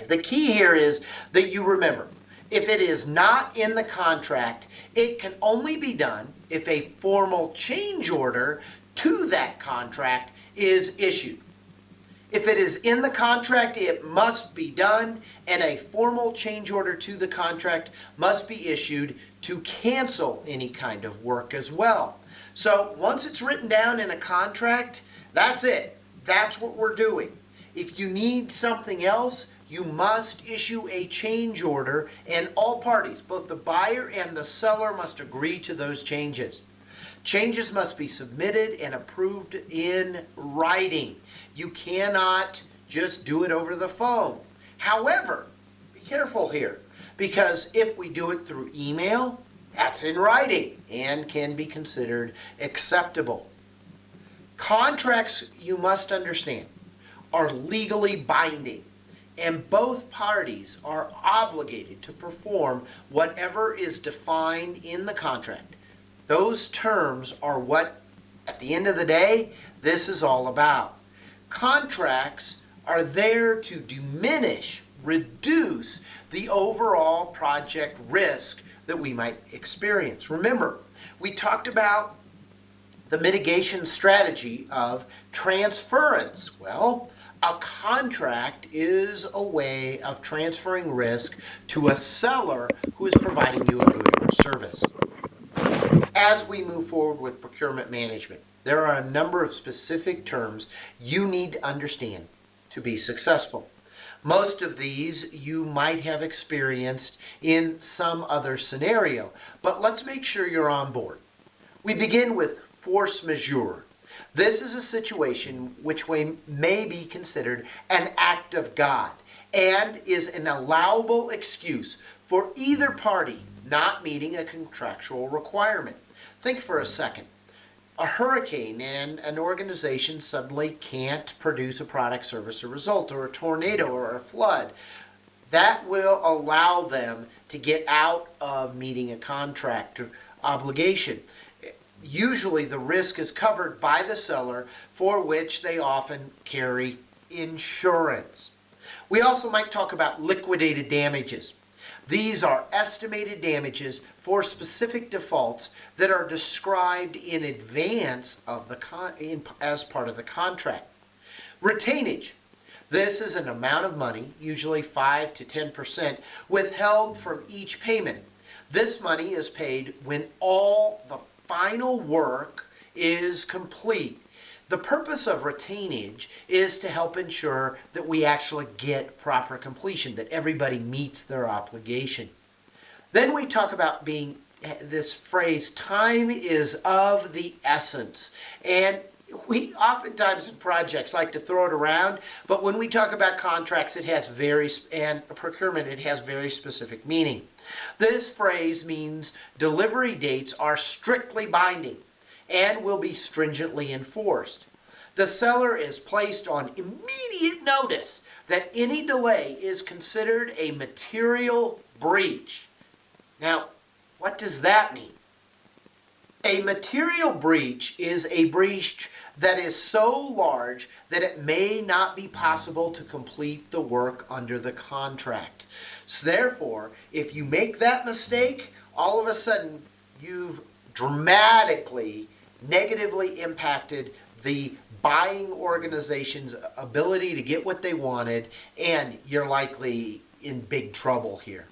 The key here is that you remember, if it is not in the contract, it can only be done if a formal change order to that contract is issued. If it is in the contract, it must be done, and a formal change order to the contract must be issued to cancel any kind of work as well. So once it's written down in a contract, that's it. That's what we're doing. If you need something else, you must issue a change order, and all parties, both the buyer and the seller, must agree to those changes. Changes must be submitted and approved in writing. You cannot just do it over the phone. However, be careful here, because if we do it through email, that's in writing and can be considered acceptable. Contracts, you must understand, are legally binding, and both parties are obligated to perform whatever is defined in the contract. Those terms are what, at the end of the day, this is all about. Contracts are there to diminish, reduce the overall project risk that we might experience. Remember, we talked about the mitigation strategy of transference. Well, a contract is a way of transferring risk to a seller who is providing you a good or service. As we move forward with procurement management, there are a number of specific terms you need to understand to be successful. Most of these you might have experienced in some other scenario, but let's make sure you're on board. We begin with force majeure. This is a situation which may be considered an act of God and is an allowable excuse for either party not meeting a contractual requirement. Think for a second. A hurricane and an organization suddenly can't produce a product, service, or result, or a tornado or a flood. That will allow them to get out of meeting a contract obligation. Usually the risk is covered by the seller, for which they often carry insurance. We also might talk about liquidated damages. These are estimated damages for specific defaults that are described in advance of as part of the contract. Retainage. This is an amount of money, usually 5 to 10%, withheld from each payment. This money is paid when all the final work is complete. The purpose of retainage is to help ensure that we actually get proper completion, that everybody meets their obligation. Then we talk about this phrase, time is of the essence. And we oftentimes in projects like to throw it around, but when we talk about contracts and procurement, it has very specific meaning. This phrase means delivery dates are strictly binding and will be stringently enforced. The seller is placed on immediate notice that any delay is considered a material breach. Now, what does that mean? A material breach is a breach that is so large that it may not be possible to complete the work under the contract. So therefore, if you make that mistake, all of a sudden you've dramatically negatively impacted the buying organization's ability to get what they wanted, and you're likely in big trouble here.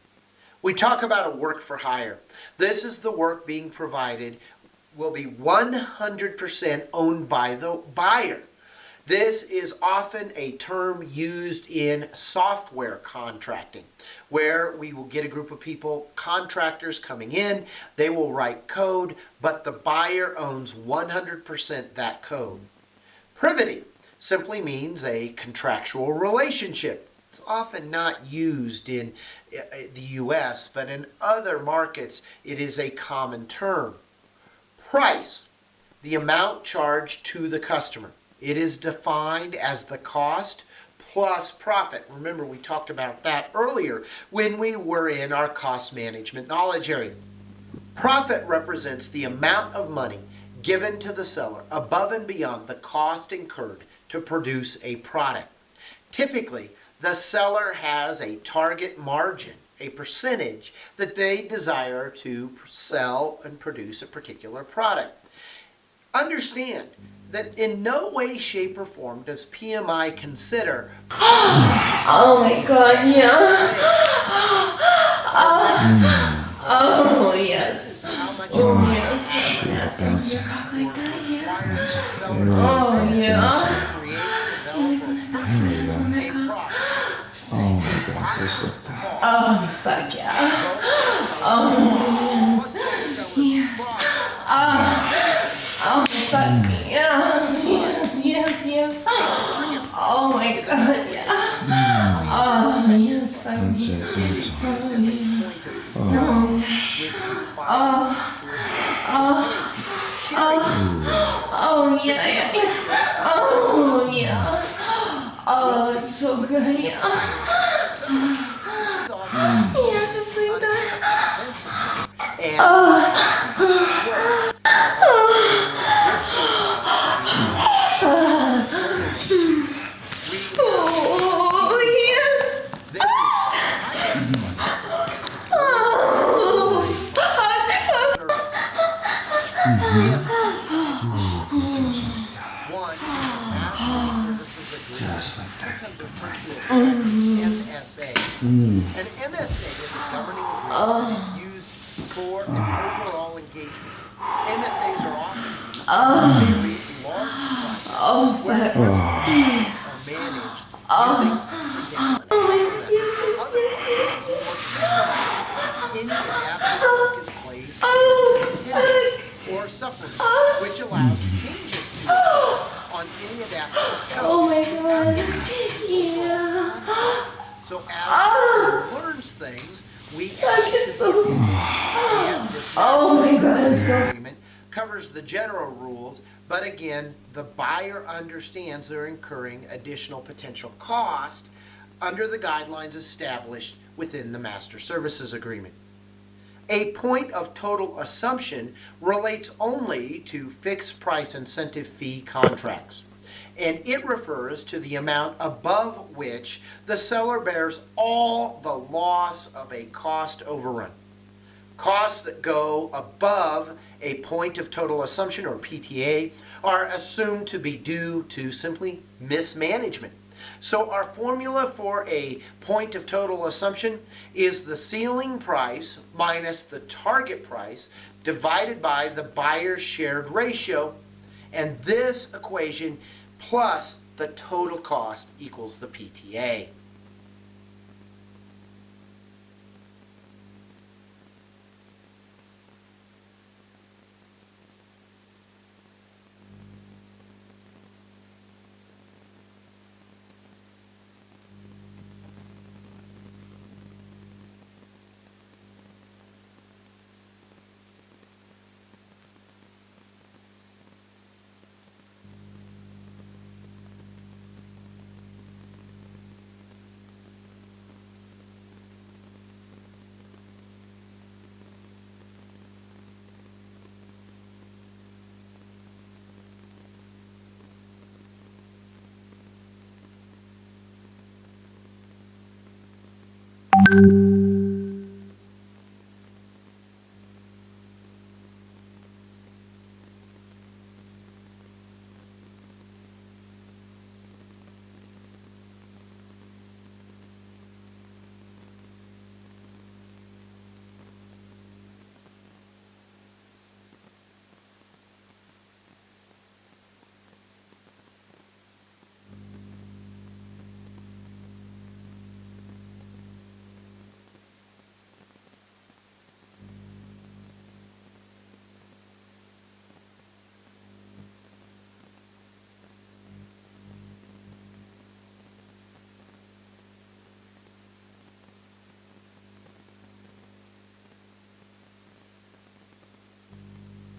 We talk about a work for hire. This is the work being provided will be 100% owned by the buyer. This is often a term used in software contracting, where we will get a group of people, contractors coming in, they will write code, but the buyer owns 100% that code. Privity simply means a contractual relationship. It's often not used in the U.S., but in other markets it is a common term. Price, the amount charged to the customer. It is defined as the cost plus profit. Remember, we talked about that earlier when we were in our cost management knowledge area. Profit represents the amount of money given to the seller above and beyond the cost incurred to produce a product. Typically, the seller has a target margin, a percentage that they desire to sell and produce a particular product. Understand that in no way, shape, or form does PMI consider Oh my god, yeah. Oh, yes. This is how much Oh, it yes. actually takes or requires the seller to Oh, spend yeah. to create, develop, or purchase a product. A buyer's cost Oh, fuck yeah. Oh, plus that seller's profit. oh, fuck me. Yes, yes, yes. Oh my god, yeah. Oh, yes, fuck me. It is used as a point of comparison with the final Oh, yeah, yeah, yeah. Oh, yeah. Oh, it's so good, yeah. This is often Yeah, just like that. events occur, and to destroy additional costs to Oh, yes. this is the highest price One is the Master Services Agreement, sometimes referred to as MSA. An MSA is a governing agreement that is used for an overall engagement. MSAs are often used for very large projects where parts of the projects are managed using, for example, an agile method. Other parts are using more traditional methods. Any adaptive work is placed in an appendix or supplement, which allows changes to occur on any adaptive scope without impacting the overall contract. So as the team learns things, we add to the appendix, and this Master Services Agreement covers the general rules, but again, the buyer understands they're incurring additional potential cost under the guidelines established within the Master Services Agreement. A point of total assumption relates only to fixed price incentive fee contracts, and it refers to the amount above which the seller bears all the loss of a cost overrun. Costs that go above a point of total assumption, or PTA, are assumed to be due to simply mismanagement. So our formula for a point of total assumption is the ceiling price minus the target price divided by the buyer's shared ratio, and this equation plus the total cost equals the PTA.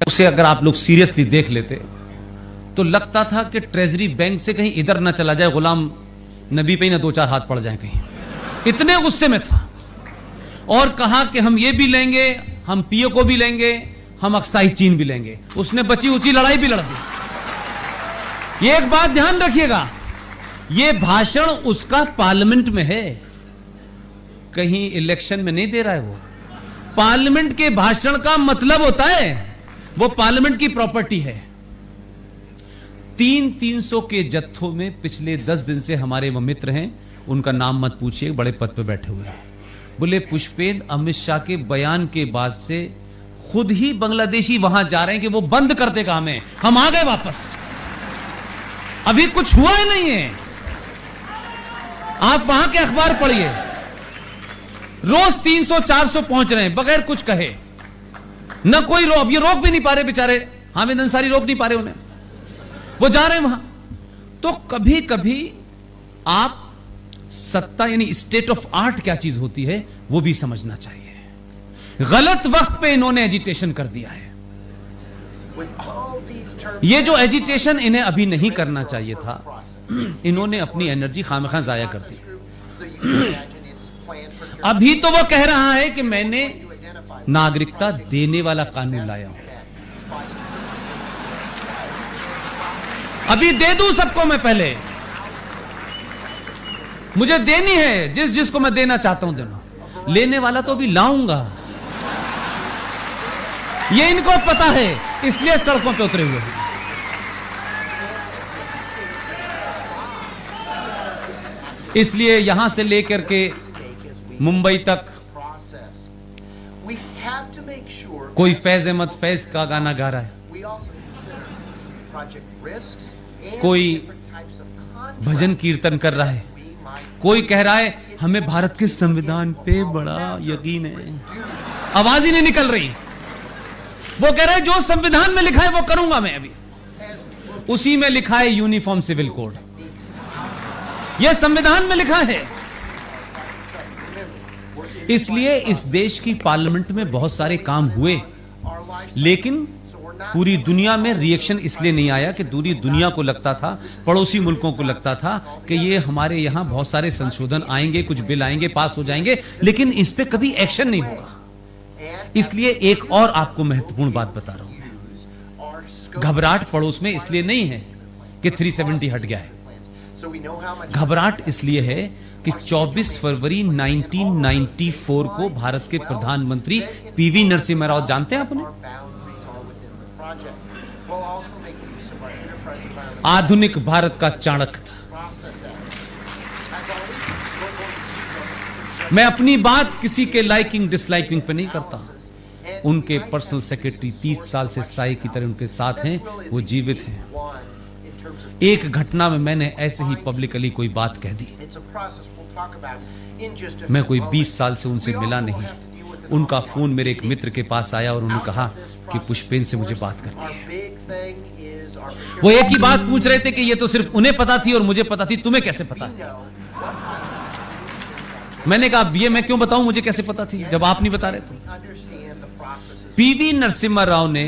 उसे अगर आप लोग seriously देख लेते तो लगता था कि ट्रेजरी बैंक से कहीं इधर ना चला जाए, गुलाम नबी पे ही ना दो चार हाथ पड़ जाए कहीं, इतने गुस्से में था। और कहा कि हम ये भी लेंगे, हम पीओ को भी लेंगे, हम अक्साई चीन भी लेंगे। उसने बची ऊंची लड़ाई भी लड़ दी। ये एक बात ध्यान रखिएगा, ये भाषण उसका पार्लियामेंट में है, कहीं इलेक्शन में नहीं दे रहा है। वो पार्लियामेंट के भाषण का मतलब होता है वो पार्लियामेंट की प्रॉपर्टी है। 300 के जत्थों में पिछले 10 दिन से हमारे वो मित्र हैं, उनका नाम मत पूछिए, बड़े पद पे बैठे हुए हैं। बोले पुष्पेन अमित शाह के बयान के बाद से खुद ही बांग्लादेशी वहां जा रहे हैं कि वो बंद कर देगा हमें, हम आ गए वापस। अभी कुछ हुआ ही नहीं है। आप वहां के अखबार पढ़िए, रोज 300-400 पहुंच रहे हैं बगैर कुछ कहे। न कोई रोक, ये रोक भी नहीं पा रहे बेचारे, हामिद अंसारी रोक नहीं पा रहे उन्हें, वो जा रहे हैं वहां। तो कभी कभी आप सत्ता यानी स्टेट ऑफ आर्ट क्या चीज होती है वो भी समझना चाहिए। गलत वक्त पे इन्होंने एजिटेशन कर दिया है। ये जो एजिटेशन इन्हें अभी नहीं करना चाहिए था, इन्होंने अपनी एनर्जी खामखा जाया कर दी। अभी तो वो कह रहा है कि मैंने नागरिकता देने वाला कानून लाया हूं, अभी दे दूं सबको मैं, पहले मुझे देनी है, जिसको मैं देना चाहता हूं देना। लेने वाला तो अभी लाऊंगा, ये इनको पता है, इसलिए सड़कों पे उतरे हुए हैं। इसलिए यहां से लेकर के मुंबई तक कोई फैज अहमद फैज का गाना गा रहा है, कोई भजन कीर्तन कर रहा है, कोई कह रहा है हमें भारत के संविधान पे बड़ा यकीन है, आवाज ही नहीं निकल रही। वो कह रहा है जो संविधान में लिखा है वो करूंगा मैं। अभी उसी में लिखा है यूनिफॉर्म सिविल कोड, यह संविधान में लिखा है। इसलिए इस देश की पार्लियामेंट में बहुत सारे काम हुए, लेकिन पूरी दुनिया में रिएक्शन इसलिए नहीं आया कि पूरी दुनिया को लगता था, पड़ोसी मुल्कों को लगता था कि ये हमारे यहां बहुत सारे संशोधन आएंगे, कुछ बिल आएंगे, पास हो जाएंगे, लेकिन इस पे कभी एक्शन नहीं होगा। इसलिए एक और आपको महत्वपूर्ण बात बता रहा हूं, घबराहट पड़ोस में इसलिए नहीं है कि 370 हट गया है। घबराहट इसलिए है कि 24 फरवरी 1994 को भारत के प्रधानमंत्री पीवी नरसिम्हा राव, जानते हैं आप उन्हें? आधुनिक भारत का चाणक्य था। मैं अपनी बात किसी के लाइकिंग डिसलाइकिंग पे नहीं करता। उनके पर्सनल सेक्रेटरी 30 साल से साई की तरह उनके साथ हैं, वो जीवित हैं। एक घटना में मैंने ऐसे ही पब्लिकली कोई बात कह दी, मैं कोई 20 साल से उनसे मिला नहीं। उनका फोन मेरे एक मित्र के पास आया और उन्होंने कहा कि पुष्पेन से मुझे बात करनी है। वो एक ही बात पूछ रहे थे कि ये तो सिर्फ उन्हें पता थी और मुझे पता थी, तुम्हें कैसे पता? मैंने कहा ये मैं क्यों बताऊं, मुझे कैसे पता थी जब आप नहीं बता रहे तो। पीवी नरसिम्हा राव ने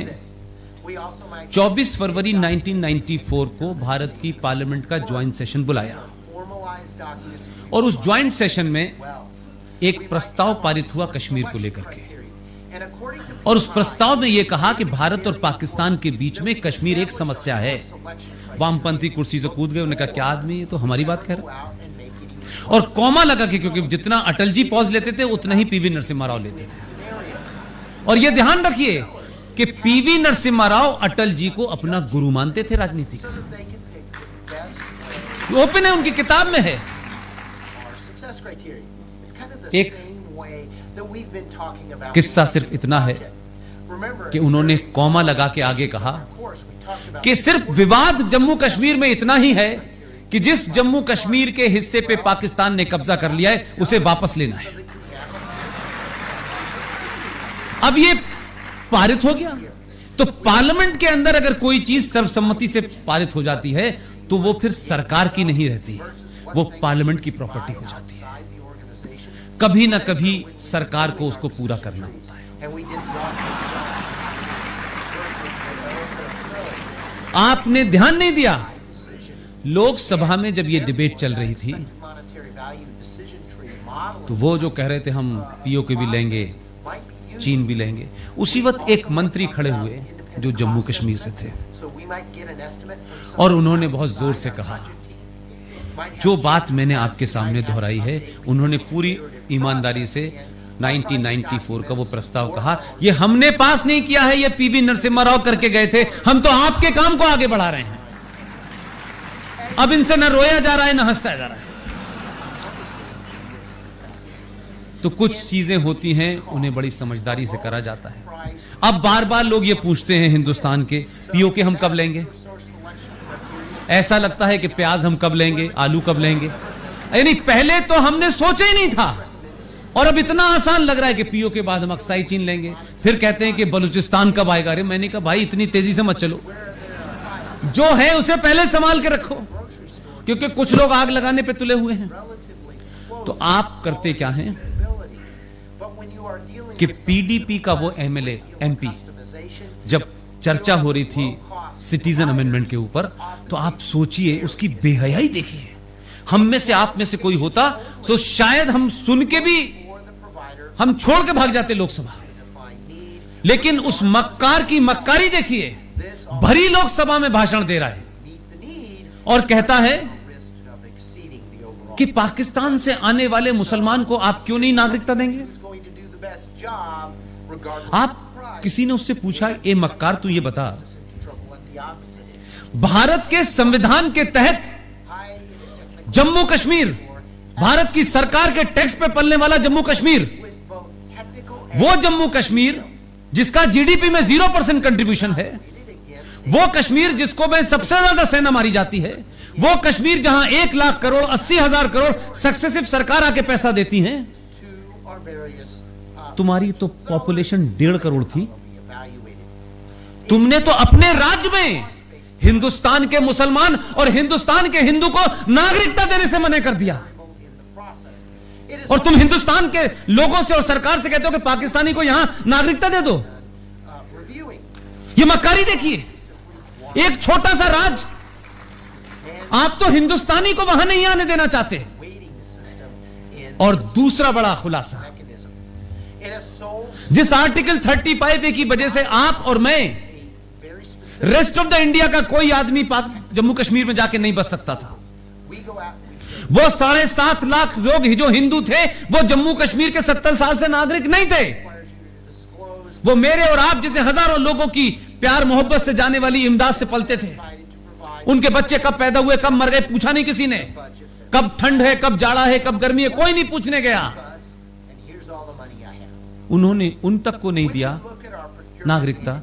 24 फरवरी 1994 को भारत की पार्लियामेंट का ज्वाइंट सेशन बुलाया और उस ज्वाइंट सेशन में एक प्रस्ताव पारित हुआ कश्मीर को लेकर के, और उस प्रस्ताव में यह कहा कि भारत और पाकिस्तान के बीच में कश्मीर एक समस्या है। वामपंथी कुर्सी से कूद गए, उन्होंने कहा क्या आदमी, ये तो हमारी बात कह रहा है। और कॉमा लगा के, क्योंकि जितना अटल जी पॉज लेते थे उतना ही पीवी नरसिम्हा राव लेते थे। और यह ध्यान रखिए कि पीवी नरसिम्हा राव अटल जी को अपना गुरु मानते थे राजनीति का। ओपन है, उनकी किताब में है। एक किस्सा सिर्फ इतना है कि उन्होंने कॉमा लगा के आगे कहा कि सिर्फ विवाद जम्मू कश्मीर में इतना ही है कि जिस जम्मू कश्मीर के हिस्से पे पाकिस्तान ने कब्जा कर लिया है उसे वापस लेना है। अब ये पारित हो गया, तो पार्लियामेंट के अंदर अगर कोई चीज सर्वसम्मति से पारित हो जाती है तो वो फिर सरकार की नहीं रहती, वो पार्लियामेंट की प्रॉपर्टी हो जाती है। कभी ना कभी सरकार को उसको पूरा करना होता है। आपने ध्यान नहीं दिया, लोकसभा में जब ये डिबेट चल रही थी तो वो जो कह रहे थे हम पीओके भी लेंगे, चीन भी लेंगे, उसी वक्त एक मंत्री खड़े हुए जो जम्मू कश्मीर से थे और उन्होंने बहुत जोर से कहा, जो बात मैंने आपके सामने दोहराई है, उन्होंने पूरी ईमानदारी से 1994 का वो प्रस्ताव कहा, ये हमने पास नहीं किया है, ये पीवी नरसिम्हा राव करके गए थे, हम तो आपके काम को आगे बढ़ा रहे हैं। अब इनसे न रोया जा रहा है न हंसा जा रहा है। तो कुछ चीजें होती हैं, उन्हें बड़ी समझदारी से करा जाता है। अब बार बार लोग ये पूछते हैं हिंदुस्तान के, पीओके हम कब लेंगे? ऐसा लगता है कि प्याज हम कब लेंगे, आलू कब लेंगे, यानी पहले तो हमने सोचा ही नहीं था और अब इतना आसान लग रहा है कि पीओ के बाद हम अक्साई चीन लेंगे। फिर कहते हैं कि बलूचिस्तान कब आएगा। अरे मैंने कहा भाई इतनी तेजी से मत चलो, जो है उसे पहले संभाल के रखो, क्योंकि कुछ लोग आग लगाने पे तुले हुए हैं। तो आप करते क्या हैं कि पीडीपी का वो एमएलए एमपी जब चर्चा हो रही थी सिटीजन अमेंडमेंट के ऊपर, तो आप सोचिए उसकी बेहयाई देखिए। हम में से आप में से कोई होता तो शायद हम सुन के भी हम छोड़ के भाग जाते लोकसभा, लेकिन उस मक्कार की मक्कारी देखिए, भरी लोकसभा में भाषण दे रहा है और कहता है कि पाकिस्तान से आने वाले मुसलमान को आप क्यों नहीं नागरिकता देंगे। आप किसी ने उससे पूछा, ए मक्कार तू ये बता, भारत के संविधान के तहत जम्मू कश्मीर, भारत की सरकार के टैक्स पे पलने वाला जम्मू कश्मीर, वो जम्मू कश्मीर जिसका जीडीपी में 0% कंट्रीब्यूशन है, वो कश्मीर जिसको में सबसे ज्यादा सेना मारी जाती है, वो कश्मीर जहां 1 लाख करोड़ 80,000 करोड़ सक्सेसिव सरकार आके पैसा देती है। तुम्हारी तो पॉपुलेशन 1.5 करोड़ थी, तुमने तो अपने राज्य में हिंदुस्तान के मुसलमान और हिंदुस्तान के हिंदू को नागरिकता देने से मना कर दिया, और तुम हिंदुस्तान के लोगों से और सरकार से कहते हो कि पाकिस्तानी को यहां नागरिकता दे दो। ये मक्कारी देखिए, एक छोटा सा राज्य, आप तो हिंदुस्तानी को वहां नहीं आने देना चाहते। और दूसरा बड़ा खुलासा, जिस आर्टिकल 35A की वजह से आप और मैं, रेस्ट ऑफ द इंडिया का कोई आदमी जम्मू कश्मीर में जाके नहीं बच सकता था। वो 7.5 लाख लोग जो हिंदू थे वो जम्मू कश्मीर के 70 साल से नागरिक नहीं थे। वो मेरे और आप जैसे हजारों लोगों की प्यार मोहब्बत से जाने वाली इमदाद से पलते थे। उनके बच्चे कब पैदा हुए, कब मर गए, पूछा नहीं किसी ने। कब ठंड है, कब जाड़ा है, कब गर्मी है, कोई नहीं पूछने गया। उन्होंने उन तक को नहीं दिया नागरिकता,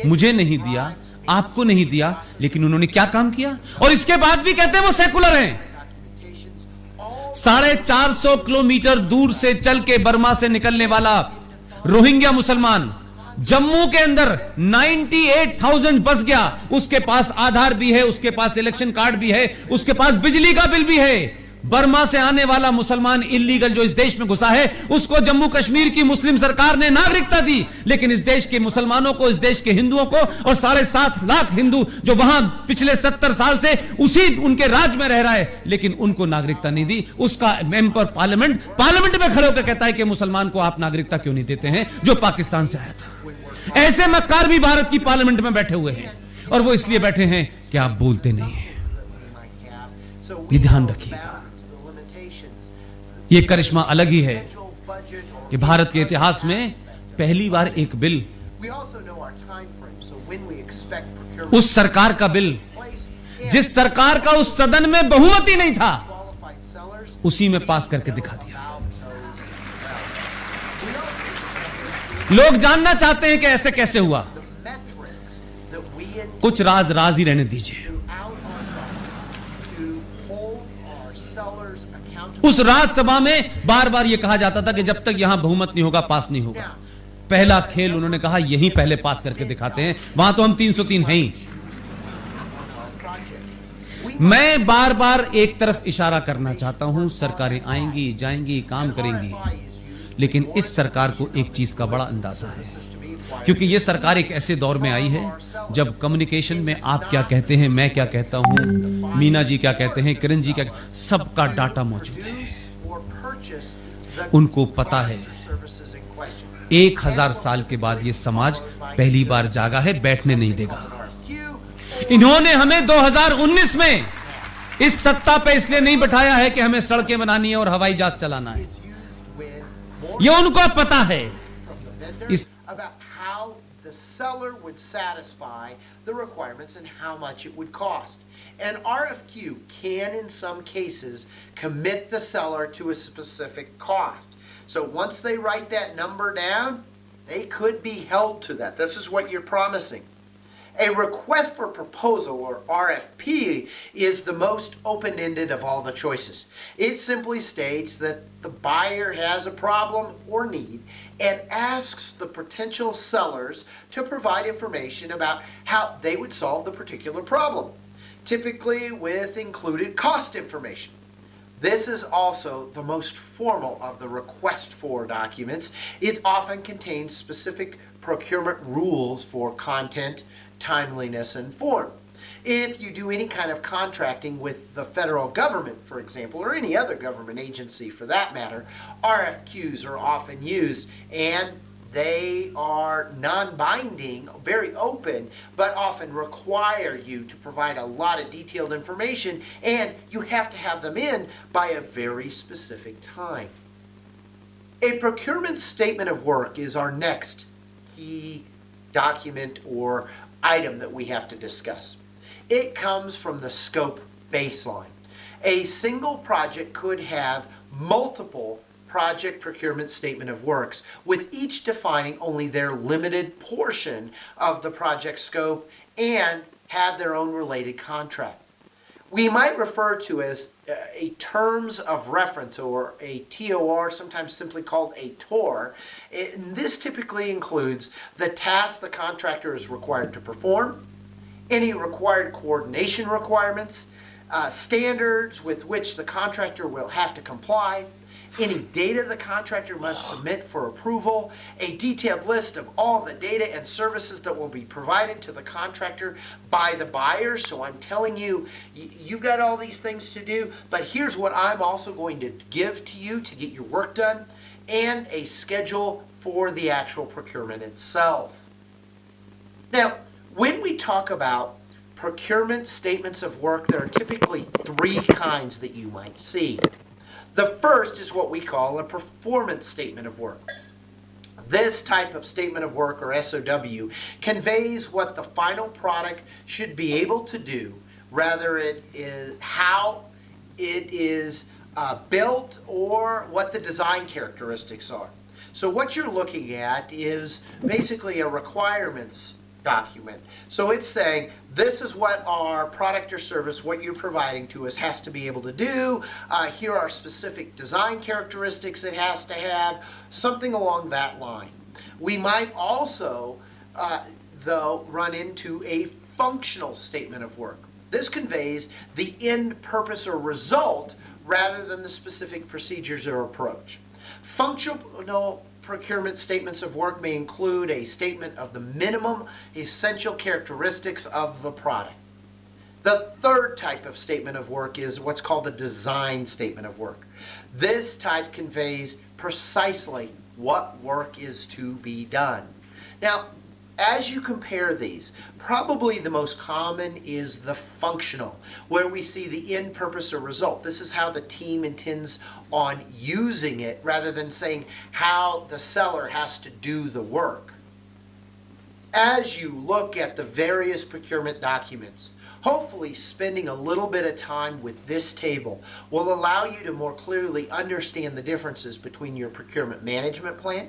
मुझे नहीं दिया, आपको नहीं दिया, लेकिन उन्होंने क्या काम किया। और इसके बाद भी कहते हैं वो सेकुलर हैं। 450 किलोमीटर दूर से चल के बर्मा से निकलने वाला रोहिंग्या मुसलमान जम्मू के अंदर 98,000 बस गया, उसके पास आधार भी है, उसके पास इलेक्शन कार्ड भी है, उसके पास बिजली का बिल भी है। बर्मा से आने वाला मुसलमान इल्लीगल जो इस देश में घुसा है, उसको जम्मू कश्मीर की मुस्लिम सरकार ने नागरिकता दी, लेकिन इस देश के मुसलमानों को, इस देश के हिंदुओं को और 7.5 लाख हिंदू जो वहां पिछले 70 साल से उसी उनके राज्य में रह रहा है, लेकिन उनको नागरिकता नहीं दी। उसका मेंबर पार्लियामेंट में खड़े होकर कहता है कि मुसलमान को आप नागरिकता क्यों नहीं देते हैं जो पाकिस्तान से आया था। ऐसे मक्कार भी भारत की पार्लियामेंट में बैठे हुए हैं, और वो इसलिए बैठे हैं कि आप बोलते नहीं हैं। ये ध्यान रखिएगा। ये करिश्मा अलग ही है कि भारत के इतिहास में पहली बार एक बिल, उस सरकार का बिल जिस सरकार का उस सदन में बहुमत ही नहीं था, उसी में पास करके दिखा दिया। लोग जानना चाहते हैं कि ऐसे कैसे हुआ। कुछ राज राज ही रहने दीजिए। उस राज्यसभा में बार बार यह कहा जाता था कि जब तक यहां बहुमत नहीं होगा पास नहीं होगा। पहला खेल उन्होंने कहा यहीं पहले पास करके दिखाते हैं, वहां तो हम 303 हैं ही। मैं बार बार एक तरफ इशारा करना चाहता हूं, सरकारें आएंगी जाएंगी काम करेंगी, लेकिन इस सरकार को एक चीज का बड़ा अंदाजा है, क्योंकि यह सरकार एक ऐसे दौर में आई है जब कम्युनिकेशन में आप क्या कहते हैं, मैं क्या कहता हूं, मीना जी क्या कहते हैं, किरण जी क्या, सबका डाटा मौजूद है। उनको पता है 1000 साल के बाद यह समाज पहली बार जागा है, बैठने नहीं देगा। इन्होंने हमें 2019 में इस सत्ता पे इसलिए नहीं बिठाया है कि हमें सड़कें बनानी है और हवाई जहाज चलाना है, यह उनको पता है। इस the seller would satisfy the requirements and how much it would cost. An RFQ can, in some cases, commit the seller to a specific cost. So once they write that number down, they could be held to that. This is what you're promising. A request for proposal, or RFP, is the most open-ended of all the choices. It simply states that the buyer has a problem or need and asks the potential sellers to provide information about how they would solve the particular problem, typically with included cost information. This is also the most formal of the request for documents. It often contains specific procurement rules for content, timeliness, and form. If you do any kind of contracting with the federal government, for example, or any other government agency for that matter, RFQs are often used, and they are non-binding, very open, but often require you to provide a lot of detailed information, and you have to have them in by a very specific time. A procurement statement of work is our next key document or item that we have to discuss. It comes from the scope baseline. A single project could have multiple project procurement statement of works, with each defining only their limited portion of the project scope and have their own related contract. We might refer to as a terms of reference, or a TOR, sometimes simply called a TOR. This typically includes the tasks the contractor is required to perform, any required coordination requirements, standards with which the contractor will have to comply, any data the contractor must submit for approval, a detailed list of all the data and services that will be provided to the contractor by the buyer. So I'm telling you, you've got all these things to do, but here's what I'm also going to give to you to get your work done, and a schedule for the actual procurement itself. Now, when we talk about procurement statements of work, there are typically three kinds that you might see. The first is what we call a performance statement of work. This type of statement of work, or SOW, conveys what the final product should be able to do, rather it is how it is built or what the design characteristics are. So what you're looking at is basically a requirements document. So it's saying this is what our product or service, what you're providing to us, has to be able to do. Here are specific design characteristics it has to have, something along that line. We might also, though, run into a functional statement of work. This conveys the end purpose or result rather than the specific procedures or approach. Functional procurement statements of work may include a statement of the minimum essential characteristics of the product. The third type of statement of work is what's called a design statement of work. This type conveys precisely what work is to be done. Now, As you compare these, probably the most common is the functional, where we see the end purpose or result. This is how the team intends on using it rather than saying how the seller has to do the work. As you look at the various procurement documents, hopefully spending a little bit of time with this table will allow you to more clearly understand the differences between your procurement management plan,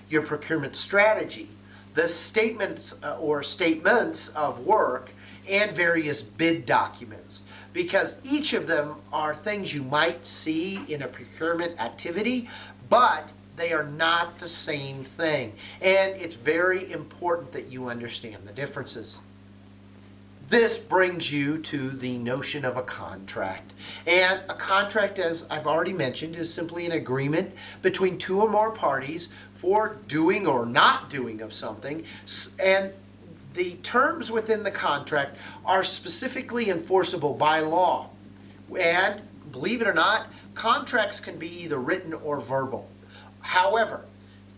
your procurement strategy, the statements of work, and various bid documents, because each of them are things you might see in a procurement activity, but they are not the same thing, and it's very important that you understand the differences. This brings you to the notion of a contract. And a contract, as I've already mentioned, is simply an agreement between two or more parties for doing or not doing of something. And the terms within the contract are specifically enforceable by law. And believe it or not, contracts can be either written or verbal. However,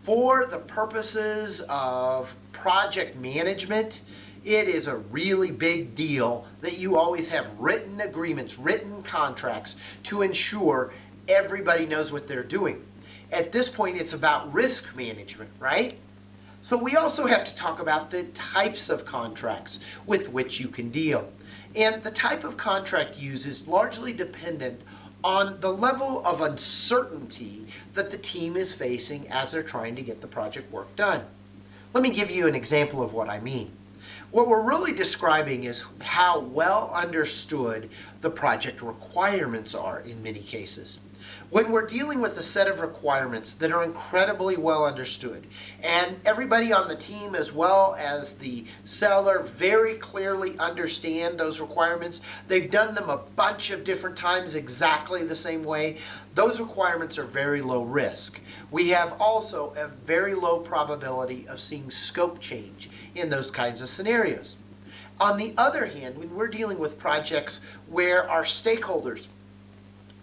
for the purposes of project management, it is a really big deal that you always have written agreements, written contracts to ensure everybody knows what they're doing. At this point, it's about risk management, right? So we also have to talk about the types of contracts with which you can deal. And the type of contract used is largely dependent on the level of uncertainty that the team is facing as they're trying to get the project work done. Let me give you an example of what I mean. What we're really describing is how well understood the project requirements are in many cases. When we're dealing with a set of requirements that are incredibly well understood, and everybody on the team as well as the seller very clearly understand those requirements, they've done them a bunch of different times exactly the same way, those requirements are very low risk. We have also a very low probability of seeing scope change in those kinds of scenarios. On the other hand, when we're dealing with projects where our stakeholders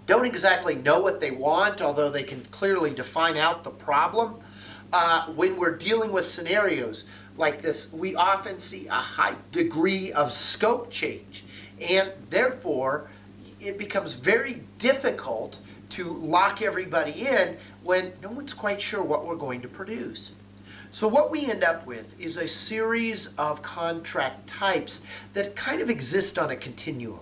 don't exactly know what they want, although they can clearly define out the problem, when we're dealing with scenarios like this, we often see a high degree of scope change, and therefore it becomes very difficult to lock everybody in when no one's quite sure what we're going to produce. So what we end up with is a series of contract types that kind of exist on a continuum.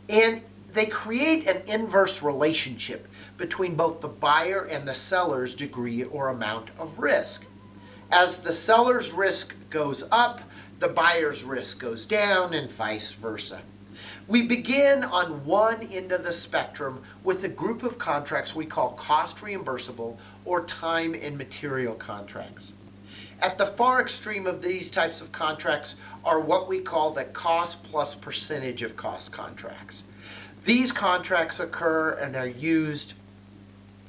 And they create an inverse relationship between both the buyer and the seller's degree or amount of risk. As the seller's risk goes up, the buyer's risk goes down, and vice versa. We begin on one end of the spectrum with a group of contracts we call cost reimbursable or time and material contracts. At the far extreme of these types of contracts are what we call the cost plus percentage of cost contracts. These contracts occur and are used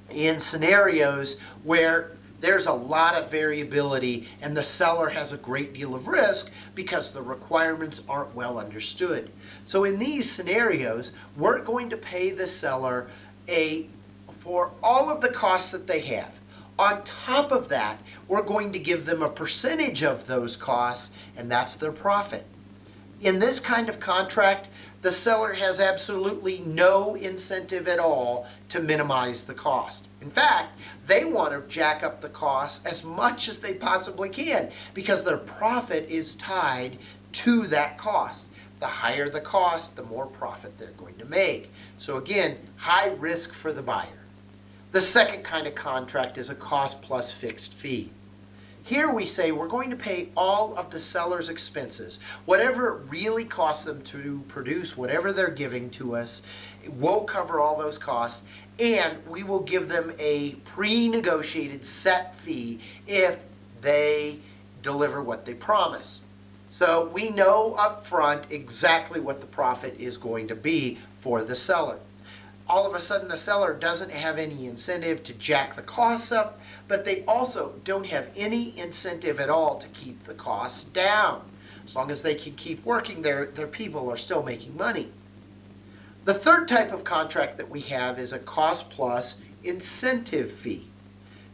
in scenarios where there's a lot of variability and the seller has a great deal of risk because the requirements aren't well understood. So in these scenarios, we're going to pay the seller for all of the costs that they have. On top of that, we're going to give them a percentage of those costs, and that's their profit. In this kind of contract, the seller has absolutely no incentive at all to minimize the cost. In fact, they want to jack up the cost as much as they possibly can because their profit is tied to that cost. The higher the cost, the more profit they're going to make. So again, high risk for the buyer. The second kind of contract is a cost plus fixed fee. Here we say we're going to pay all of the seller's expenses, whatever it really costs them to produce, whatever they're giving to us, we'll cover all those costs, and we will give them a pre-negotiated set fee if they deliver what they promise. So we know up front exactly what the profit is going to be for the seller. All of a sudden the seller doesn't have any incentive to jack the costs up, but they also don't have any incentive at all to keep the costs down. As long as they can keep working, their people are still making money. The third type of contract that we have is a cost plus incentive fee.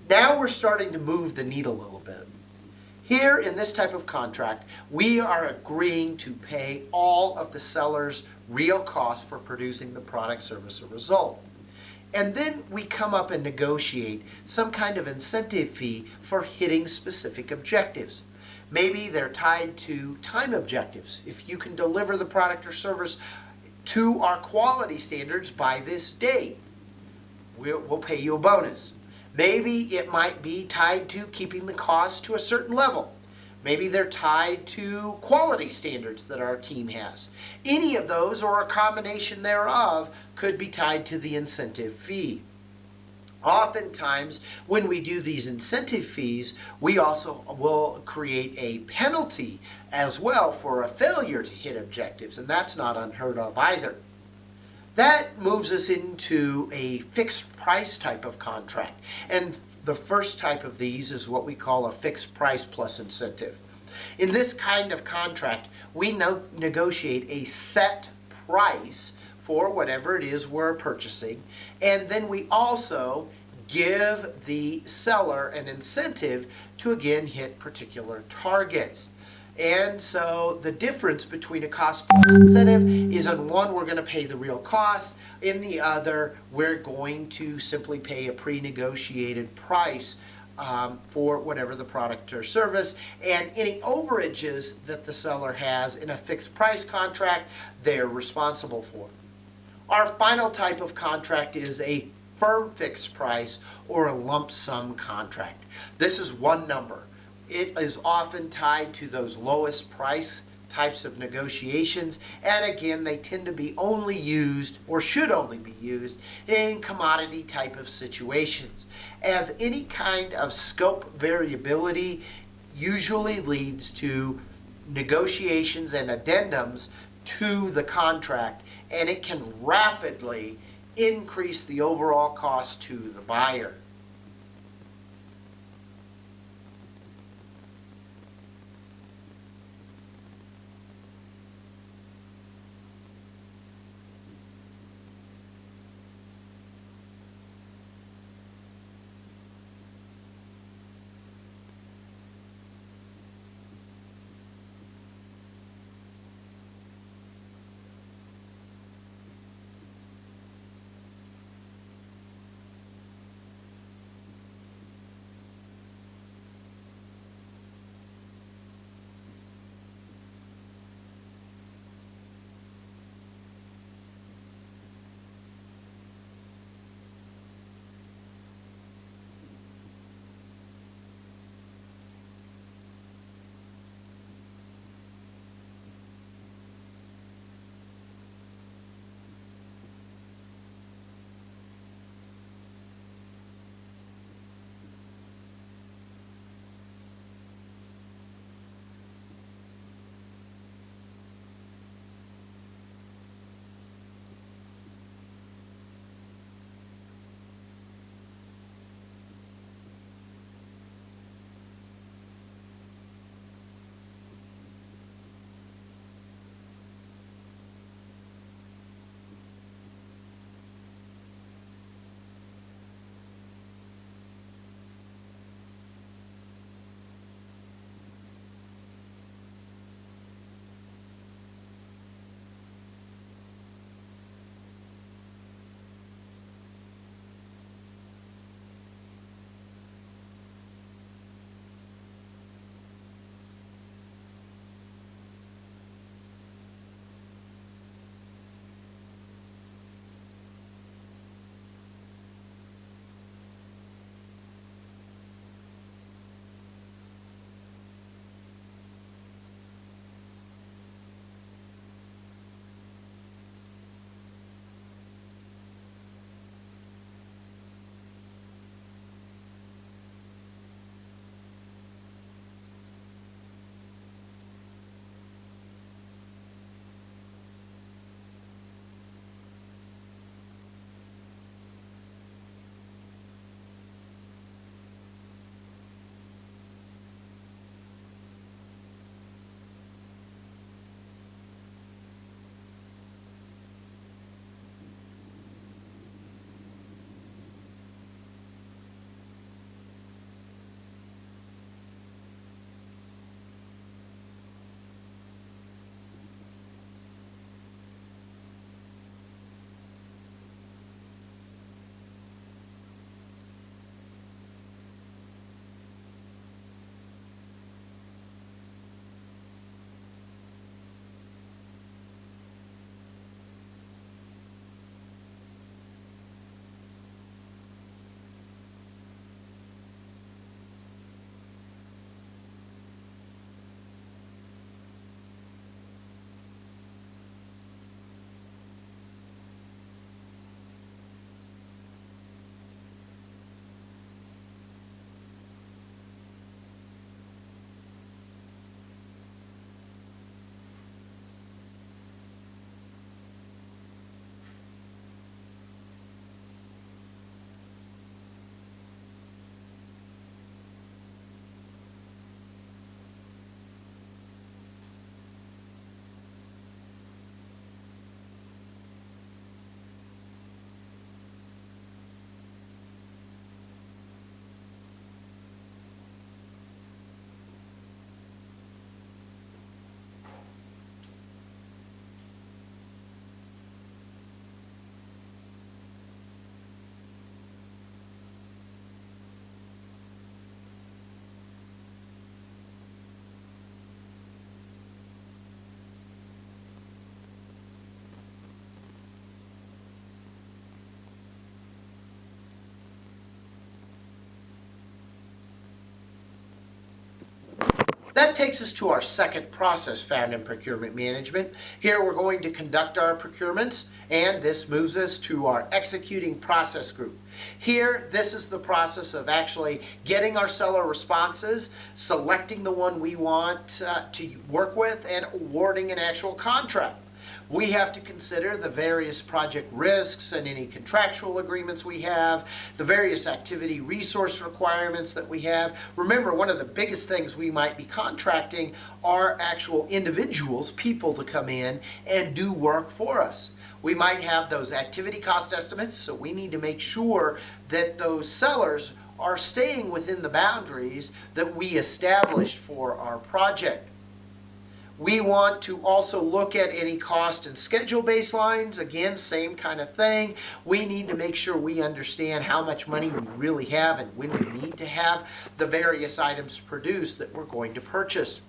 Now we're starting to move the needle a little bit. Here in this type of contract, we are agreeing to pay all of the seller's real costs for producing the product, service, or result. And then we come up and negotiate some kind of incentive fee for hitting specific objectives. Maybe they're tied to time objectives. If you can deliver the product or service to our quality standards by this date, we'll pay you a bonus. Maybe it might be tied to keeping the cost to a certain level. Maybe they're tied to quality standards that our team has. Any of those or a combination thereof could be tied to the incentive fee. Oftentimes, when we do these incentive fees, we also will create a penalty as well for a failure to hit objectives, and that's not unheard of either. That moves us into a fixed price type of contract. And the first type of these is what we call a fixed price plus incentive. In this kind of contract, we negotiate a set price for whatever it is we're purchasing, and then we also give the seller an incentive to again hit particular targets. And so the difference between a cost plus incentive is on one, we're going to pay the real cost. In the other, we're going to simply pay a pre-negotiated price for whatever the product or service. And any overages that the seller has in a fixed price contract, they're responsible for. Our final type of contract is a firm fixed price or a lump sum contract. This is one number. It is often tied to those lowest price types of negotiations, and again, they tend to be only used, or should only be used, in commodity type of situations, as any kind of scope variability usually leads to negotiations and addendums to the contract, and it can rapidly increase the overall cost to the buyer. That takes us to our second process found in procurement management. Here we're going to conduct our procurements, and this moves us to our executing process group. Here, this is the process of actually getting our seller responses, selecting the one we want to work with, and awarding an actual contract. We have to consider the various project risks and any contractual agreements we have, the various activity resource requirements that we have. Remember, one of the biggest things we might be contracting are actual individuals, people to come in and do work for us. We might have those activity cost estimates, so we need to make sure that those sellers are staying within the boundaries that we established for our project. We want to also look at any cost and schedule baselines. Again, same kind of thing. We need to make sure we understand how much money we really have and when we need to have the various items produced that we're going to purchase.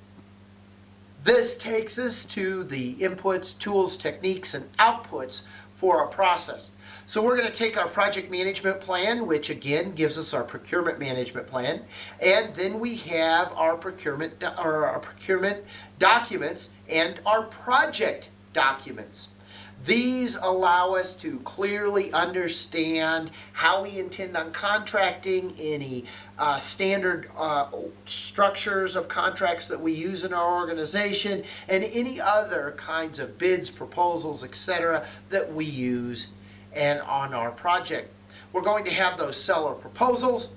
This takes us to the inputs, tools, techniques, and outputs for our process. So we're going to take our project management plan, which again gives us our procurement management plan, and then we have our procurement documents and our project documents. These allow us to clearly understand how we intend on contracting, any standard structures of contracts that we use in our organization, and any other kinds of bids, proposals, etc. that we use and on our project. We're going to have those seller proposals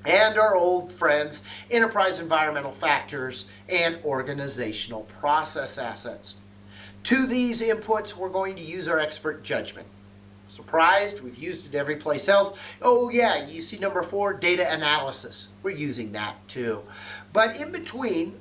and our old friends, enterprise environmental factors and organizational process assets. To these inputs, we're going to use our expert judgment. Surprised? We've used it every place else. Oh yeah, you see number 4, data analysis. We're using that too. But in between,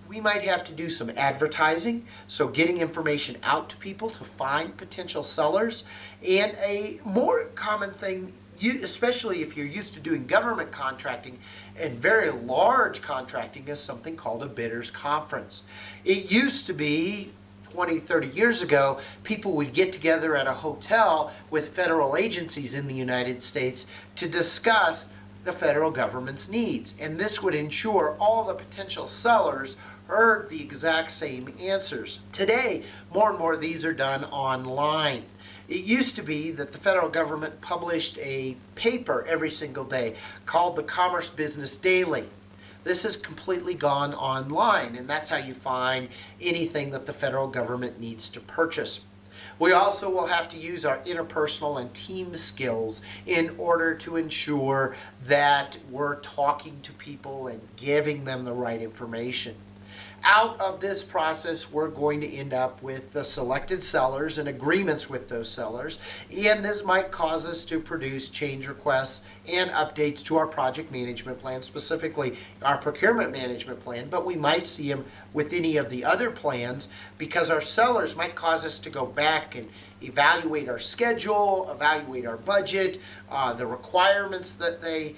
we might have to do some advertising, so getting information out to people to find potential sellers. And a more common thing, especially if you're used to doing government contracting and very large contracting, is something called a bidders conference. It used to be 20, 30 years ago, people would get together at a hotel with federal agencies in the United States to discuss the federal government's needs. And this would ensure all the potential sellers heard the exact same answers. Today, more and more of these are done online. It used to be that the federal government published a paper every single day called the Commerce Business Daily. This has completely gone online, and that's how you find anything that the federal government needs to purchase. We also will have to use our interpersonal and team skills in order to ensure that we're talking to people and giving them the right information. Out of this process, we're going to end up with the selected sellers and agreements with those sellers, and this might cause us to produce change requests and updates to our project management plan, specifically our procurement management plan, but we might see them with any of the other plans because our sellers might cause us to go back and evaluate our schedule, evaluate our budget, the requirements that they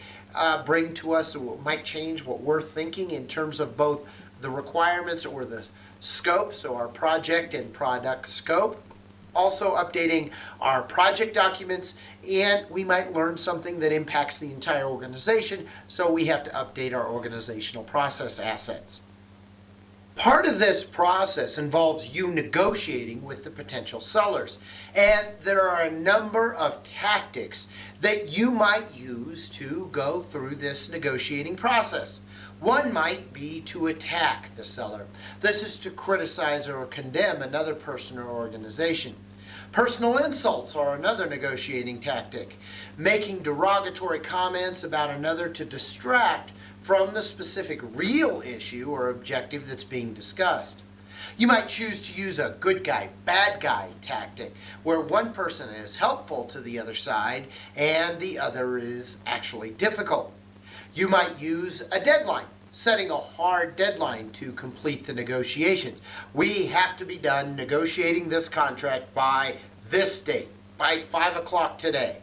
bring to us. It might change what we're thinking in terms of both the requirements or the scope, so our project and product scope. Also updating our project documents, and we might learn something that impacts the entire organization, so we have to update our organizational process assets. Part of this process involves you negotiating with the potential sellers, and there are a number of tactics that you might use to go through this negotiating process. One might be to attack the seller. This is to criticize or condemn another person or organization. Personal insults are another negotiating tactic. Making derogatory comments about another to distract from the specific real issue or objective that's being discussed. You might choose to use a good guy, bad guy tactic, where one person is helpful to the other side and the other is actually difficult. You might use a deadline, setting a hard deadline to complete the negotiations. We have to be done negotiating this contract by this date, by 5 o'clock today,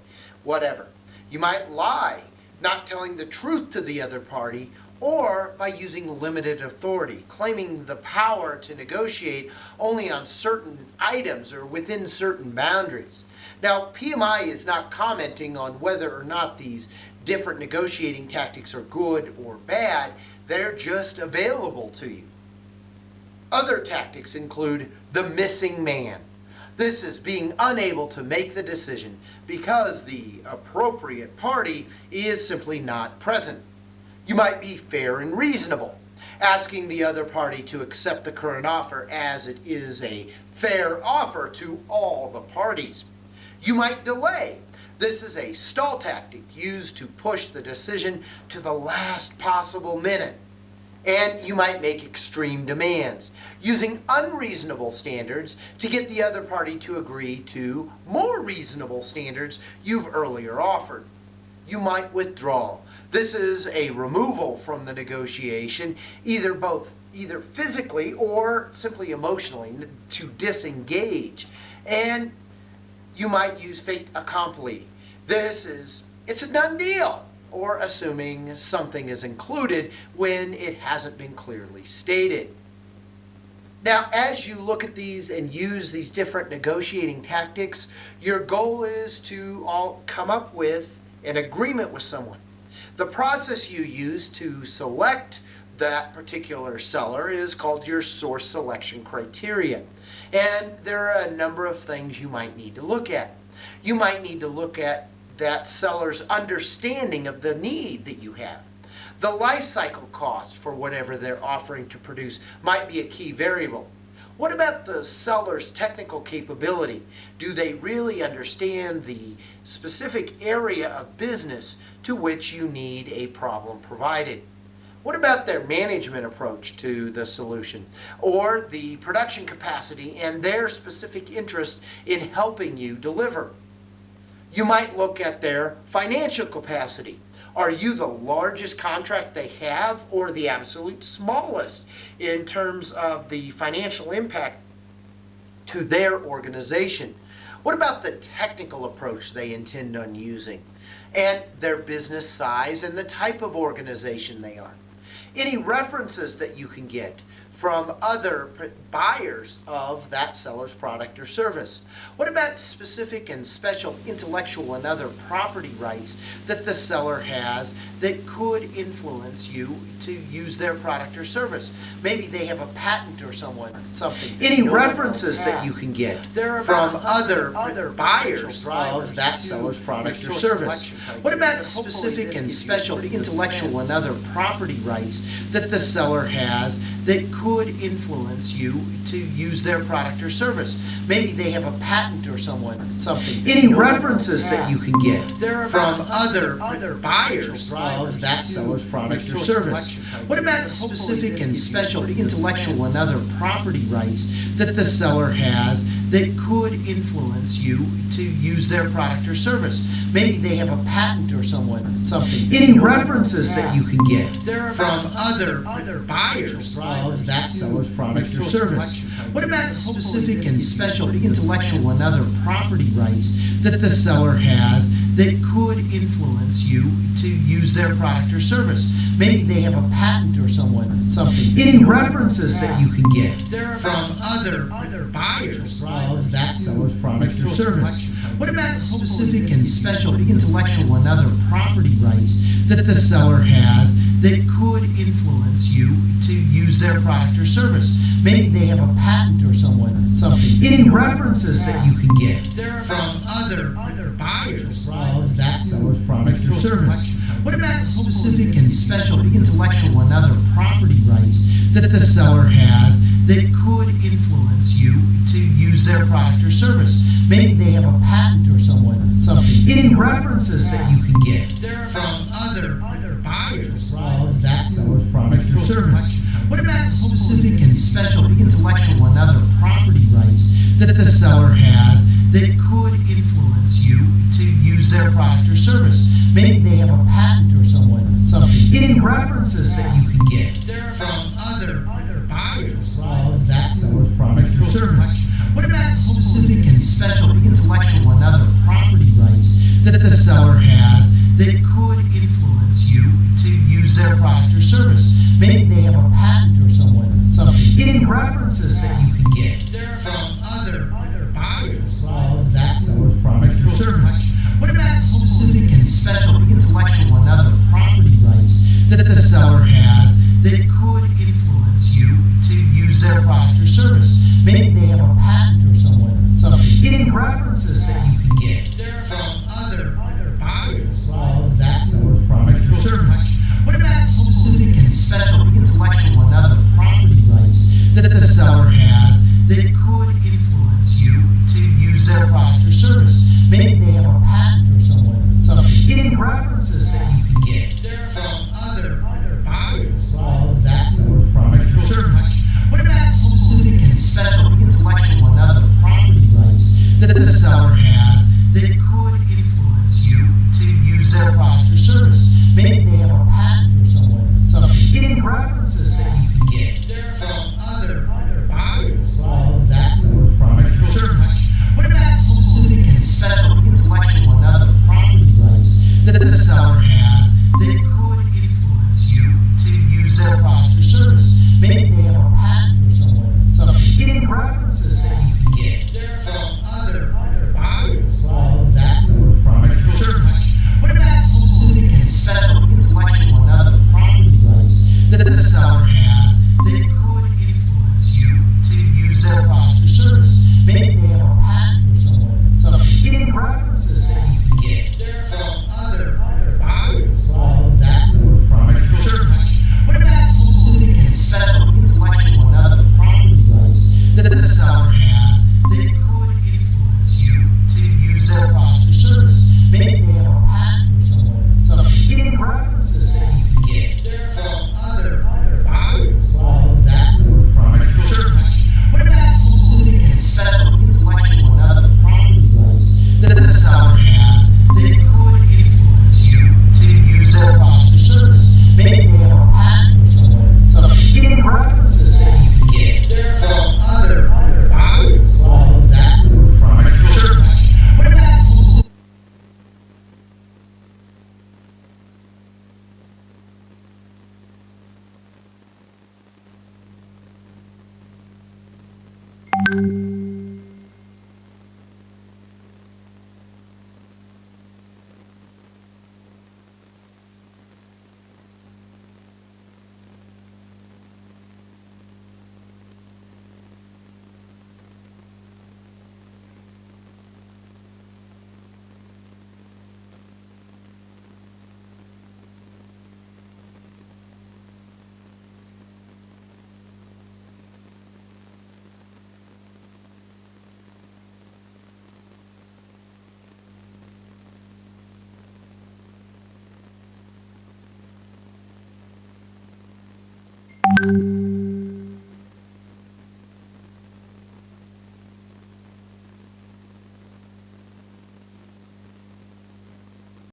whatever. You might lie, not telling the truth to the other party, or by using limited authority, claiming the power to negotiate only on certain items or within certain boundaries. Now, PMI is not commenting on whether or not these different negotiating tactics are good or bad. They're just available to you. Other tactics include the missing man. This is being unable to make the decision because the appropriate party is simply not present. You might be fair and reasonable, asking the other party to accept the current offer as it is a fair offer to all the parties. You might delay. This is a stall tactic used to push the decision to the last possible minute. And you might make extreme demands, using unreasonable standards to get the other party to agree to more reasonable standards you've earlier offered. You might withdraw. This is a removal from the negotiation, either physically or simply emotionally, to disengage. And you might use fait accompli. It's a done deal, or assuming something is included when it hasn't been clearly stated. Now, as you look at these and use these different negotiating tactics, your goal is to all come up with an agreement with someone. The process you use to select that particular seller is called your source selection criteria. And there are a number of things you might need to look at. You might need to look at that seller's understanding of the need that you have. The life cycle cost for whatever they're offering to produce might be a key variable. What about the seller's technical capability? Do they really understand the specific area of business to which you need a problem provided? What about their management approach to the solution, or the production capacity and their specific interest in helping you deliver? You might look at their financial capacity. Are you the largest contract they have or the absolute smallest in terms of the financial impact to their organization? What about the technical approach they intend on using, and their business size and the type of organization they are? Any references that you can get from other buyers of that seller's product or service? What about specific and special intellectual and other property rights that the seller has that could influence you to use their product or service? Maybe they have a patent or something. Any references that you can get from other buyers of that seller's product or service? What about specific and special intellectual and other property rights that the seller has that could influence you to use their product or service? Maybe they have a patent or something. Any references that you can get from other buyers of that seller's product or service? What about specific and special intellectual and other property rights that the seller has that could influence you to use their product or service? Maybe they have a patent or something. Any references that you can get from other buyers of that seller's product or service? What about specific and special intellectual and other property rights that the seller has that could influence you to use their product or service? Maybe they have a patent or something. Any references that you can get from other buyers of that seller's product or service? What about specific and special intellectual and other property rights that the seller has that could influence you to use their product or service? Maybe they have a patent or something. Any references that you can get from other buyers of that seller's product or service? What about specific and special intellectual and other property rights that the seller has that could influence you to use their product or service? Maybe they have a patent or something. Any references that you can get from other buyers of that seller's product or service? What about specific and special intellectual and other property rights that the seller has that could influence you to use their product or service? Maybe they have a patent or something. Any references that you can get from other buyers of that seller's product or service? What about specific and special intellectual and other property rights that the seller has that could influence you to use their product or service? Maybe they have a patent or something. Any references that you can get from other buyers of that seller's product or service? What about specific and special intellectual and other property rights that the seller has that you.